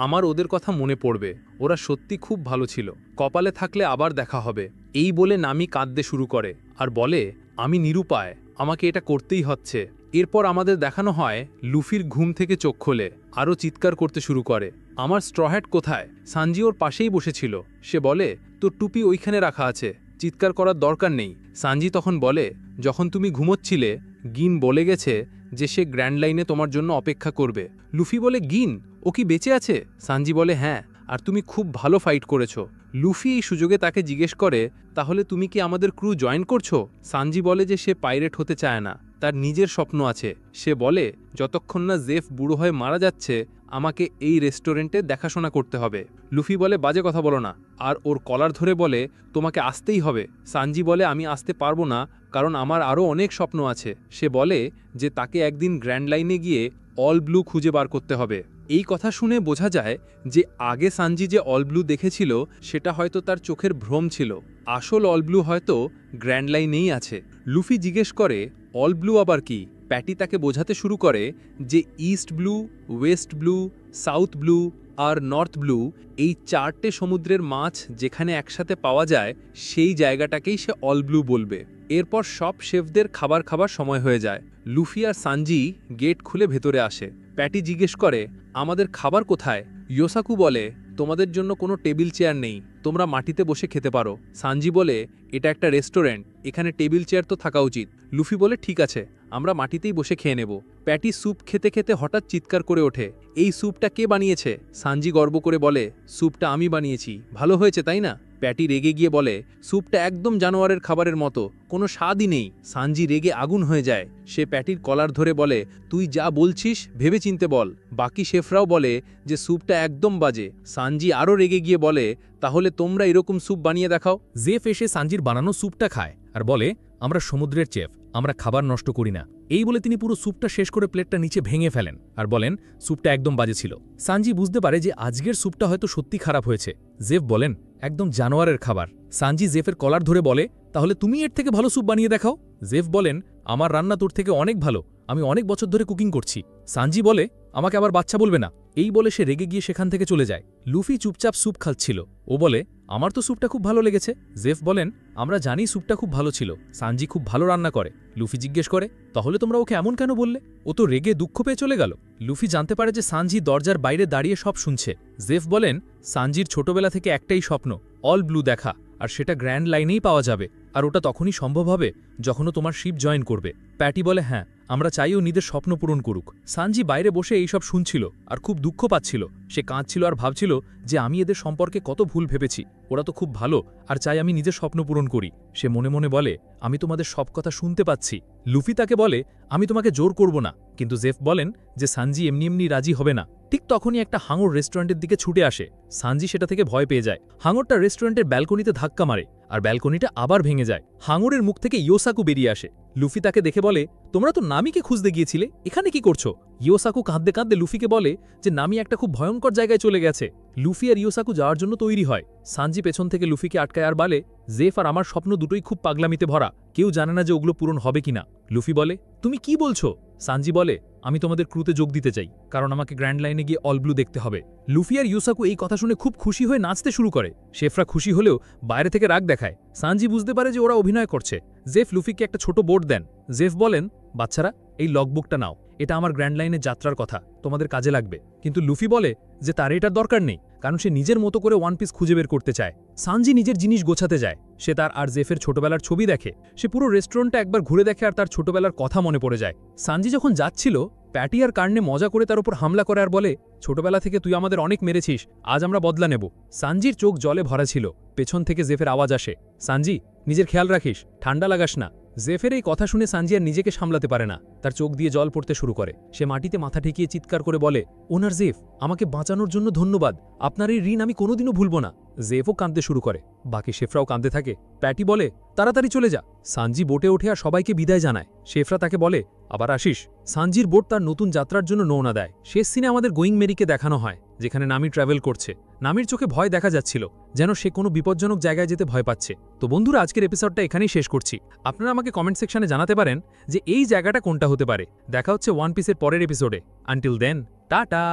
আমার ওদের কথা মনে পড়বে, ওরা সত্যি খুব ভালো ছিল, কপালে থাকলে আবার দেখা হবে। এই বলে নামি কাঁদতে শুরু করে আর বলে, আমি নিরুপায়, আমাকে এটা করতেই হচ্ছে। এরপর আমাদের দেখানো হয় লুফির ঘুম থেকে চোখ খোলে, আরও চিৎকার করতে শুরু করে, আমার স্ট্রহ্যাট কোথায়? সানজি ওর পাশেই বসেছিল। সে বলে, তোর টুপি ওইখানে রাখা আছে, চিৎকার করার দরকার নেই। সানজি তখন বলে, যখন তুমি ঘুমোচ্ছিলে গিন বলে গেছে যে সে গ্র্যান্ড লাইনে তোমার জন্য অপেক্ষা করবে। লুফি বলে, গিন ও কি বেঁচে আছে? সানজি বলে, হ্যাঁ, আর তুমি খুব ভালো ফাইট করেছো। লুফি এই সুযোগে তাকে জিজ্ঞেস করে, তাহলে তুমি কি আমাদের ক্রু জয়েন করছো? সানজি বলে যে সে পাইরেট হতে চায় না, তার নিজের স্বপ্ন আছে। সে বলে, যতক্ষণ না জেফ বুড়ো হয়ে মারা যাচ্ছে আমাকে এই রেস্টুরেন্টে দেখাশোনা করতে হবে। লুফি বলে, বাজে কথা বলো না, আর ওর কলার ধরে বলে, তোমাকে আসতেই হবে। সানজি বলে, আমি আসতে পারবো না, কারণ আমার আরও অনেক স্বপ্ন আছে। সে বলে যে তাকে একদিন গ্র্যান্ড লাইনে গিয়ে অল ব্লু খুঁজে বার করতে হবে। এই কথা শুনে বোঝা যায় যে আগে সানজি যে অল ব্লু দেখেছিল সেটা হয়তো তার চোখের ভ্রম ছিল, আসল অল ব্লু হয়তো গ্র্যান্ড লাইনেই আছে। লুফি জিজ্ঞেস করে, অল ব্লু আবার কি? প্যাটি তাকে বোঝাতে শুরু করে যে East Blue, West Blue, South Blue আর নর্থ ব্লু, এই 4টে সমুদ্রের মাছ যেখানে একসাথে পাওয়া যায় সেই জায়গাটাকেই সে অল ব্লু বলবে। এরপর সব শেফদের খাবার সময় হয়ে যায়। লুফি আর সানজি গেট খুলে ভেতরে আসে। প্যাটি জিজ্ঞেস করে, আমাদের খাবার কোথায়? ইয়োসাকু বলে, তোমাদের জন্য কোনো টেবিল চেয়ার নেই, তোমরা মাটিতে বসে খেতে পারো। সানজি বলে, এটা একটা রেস্টুরেন্ট, এখানে টেবিল চেয়ার তো থাকা উচিত। লুফি বলে, ঠিক আছে, আমরা মাটিতেই বসে খেয়ে নেব। প্যাটি স্যুপ খেতে খেতে হঠাৎ চিৎকার করে ওঠে, এই স্যুপটা কে বানিয়েছে? সানজি গর্ব করে বলে, স্যুপটা আমি বানিয়েছি, ভালো হয়েছে তাই না? প্যাটি রেগে গিয়ে বলে, স্যুপটা একদম জানোয়ারের খাবারের মতো, কোনো স্বাদই নেই। সানজি রেগে আগুন হয়ে যায়। সে প্যাটির কলার ধরে বলে, তুই যা বলছিস ভেবে চিনতে বল। বাকি শেফরাও বলে যে স্যুপটা একদম বাজে। সানজি আরও রেগে গিয়ে বলে, তাহলে তোমরা এরকম স্যুপ বানিয়ে দেখাও। জেফ এসে সানজির বানানো স্যুপটা খায় আর বলে, আমরা সমুদ্রের চেফ, আমরা খাবার নষ্ট করি না। এই বলে তিনি পুরো স্যুপটা শেষ করে প্লেটটা নিচে ভেঙে ফেলেন আর বলেন, স্যুপটা একদম বাজে ছিল। সানজি বুঝতে পারে যে আজকের স্যুপটা হয়তো সত্যি খারাপ হয়েছে। জেফ বলেন, একদম জানোয়ারের খাবার। সানজি জেফের কলার ধরে বলে, তাহলে তুমি এর থেকে ভালো স্যুপ বানিয়ে দেখাও। জেফ বলেন, আমার রান্না তোর থেকে অনেক ভালো, আমি অনেক বছর ধরে কুকিং করছি। সানজি বলে, আমাকে আবার বাচ্চা বলবে না। এই বলে সে রেগে গিয়ে সেখান থেকে চলে যায়। লুফি চুপচাপ স্যুপ খাচ্ছিল। ও বলে, আমার তো স্যুপটা খুব ভালো লেগেছে। জেফ বলেন, আমরা জানি স্যুপটা খুব ভালো ছিল, সানজি খুব ভালো রান্না করে। লুফি জিজ্ঞেস করে, তাহলে তোমরা ওকে এমন কেন বললে? ও তো রেগে দুঃখ পেয়ে চলে গেল। লুফি জানতে পারে যে সানজি দরজার বাইরে দাঁড়িয়ে সব শুনছে। জেফ বলেন, সানজির ছোটবেলা থেকে একটাই স্বপ্ন, অল ব্লু দেখা, আর সেটা গ্র্যান্ড লাইনেই পাওয়া যাবে, আর ওটা তখনই সম্ভব হবে যখনও তোমার শিপ জয়েন করবে। প্যাটি বলে, হ্যাঁ, আমরা চাইও নিজের স্বপ্ন পূরণ করুক। সানজি বাইরে বসে এইসব শুনছিল আর খুব দুঃখ পাচ্ছিল। সে কাঁদছিল আর ভাবছিল যে আমি এদের সম্পর্কে কত ভুল ভেবেছি, ওরা তো খুব ভালো আর চাই আমি নিজের স্বপ্ন পূরণ করি। সে মনে মনে বলে, আমি তোমাদের সব কথা শুনতে পাচ্ছি। লুফি তাকে বলে, আমি তোমাকে জোর করব না, কিন্তু জেফ বলেন যে সানজি এমনি এমনি রাজি হবে না। ঠিক তখনই একটা হাঙর রেস্টুরেন্টের দিকে ছুটে আসে। সানজি সেটা থেকে ভয় পেয়ে যায়। হাঙরটা রেস্টুরেন্টের ব্যালকনিতে ধাক্কা মারে আর ব্যালকনিটা আবার ভেঙে যায়। হাঙরের মুখ থেকে ইয়োসাকু বেরিয়ে আসে। লুফি তাকে দেখে বলে, তোমরা তো নামিকে খুঁজতে গিয়েছিলে, এখানে কি করছো? ইয়োসাকু কাঁদতে কাঁদতে লুফিকে বলে যে নামি একটা খুব ভয়ঙ্কর জায়গায় চলে গেছে। লুফি আর ইয়োসাকু যাওয়ার জন্য তৈরি হয়। সানজি পেছন থেকে লুফিকে আটকায় আর বলে, জেফ আর আমার স্বপ্ন দুটোই খুব পাগলামিতে ভরা, কেউ জানে না যে ওগুলো পূরণ হবে কিনা। লুফি বলে, তুমি কি বলছো? সানজি বলে, আমি তোমাদের ক্রুতে যোগ দিতে চাই, কারণ আমাকে গ্র্যান্ড লাইনে গিয়ে অল ব্লু দেখতে হবে। লুফি আর ইয়োসাকু এই কথা শুনে খুব খুশি হয়ে নাচতে শুরু করে। শেফরা খুশি হলেও বাইরে থেকে রাগ দেখায়। সানজি বুঝতে পারে যে ওরা অভিনয় করছে। জেফ লুফিকে একটা ছোট বোর্ড দেন। জেফ বলেন, বাচ্চারা, এই লগবুকটা নাও, এটা আমার গ্র্যান্ড লাইনের যাত্রার কথা, তোমাদের কাজে লাগবে। কিন্তু লুফি বলে যে তার এটার দরকার নেই, কারণ সে নিজের মতো করে ওয়ান পিস খুঁজে বের করতে চায়। সানজি নিজের জিনিস গোছাতে যায়। সে তার আর জেফের ছোটবেলার ছবি দেখে। সে পুরো রেস্টুরেন্টটা একবার ঘুরে দেখে আর তার ছোটবেলার কথা মনে পড়ে যায়। সানজি যখন যাচ্ছিল, প্যাটি আর কার্নে মজা করে তার উপর হামলা করে আর বলে, ছোটবেলা থেকে তুই আমাদের অনেক মেরেছিস, আজ আমরা বদলা নেব। সানজির চোখ জলে ভরা ছিল। পেছন থেকে জেফের আওয়াজ আসে, সানজি, নিজের খেয়াল রাখিস, ঠান্ডা লাগাস না। জেফের এই কথা শুনে সানজি আর নিজেকে সামলাতে পারে না। তার চোখ দিয়ে জল পড়তে শুরু করে। সে মাটিতে মাথা ঠেকিয়ে চিৎকার করে বলে, ওনার জেফ, আমাকে বাঁচানোর জন্য ধন্যবাদ, আপনার এই ঋণ আমি কোনোদিনও ভুলব না। জেফও কাঁদতে শুরু করে। বাকি শেফরাও কাঁদতে থাকে। প্যাটি বলে, তাড়াতাড়ি চলে যা। সানজি বোটে ওঠে আর সবাইকে বিদায় জানায়। শেফরা তাকে বলে, আবার আসিস। সানজির বোট তার নতুন যাত্রার জন্য রওনা দেয়। শেষ সিনে আমাদের গোয়িং মেরিকে দেখানো হয়, যেখানে নামি ট্রাভেল করছে। নামির চোখে ভয় দেখা যাচ্ছিল, যেন সে কোনো বিপজ্জনক জায়গায় যেতে ভয় পাচ্ছে। তো বন্ধুরা, আজকের এপিসোডটা এখানেই শেষ করছি। আপনারা আমাকে কমেন্ট সেকশনে জানাতে পারেন যে এই জায়গাটা কোনটা হতে পারে। দেখা হচ্ছে ওয়ান পিসের পরের এপিসোডে। Until then, tata.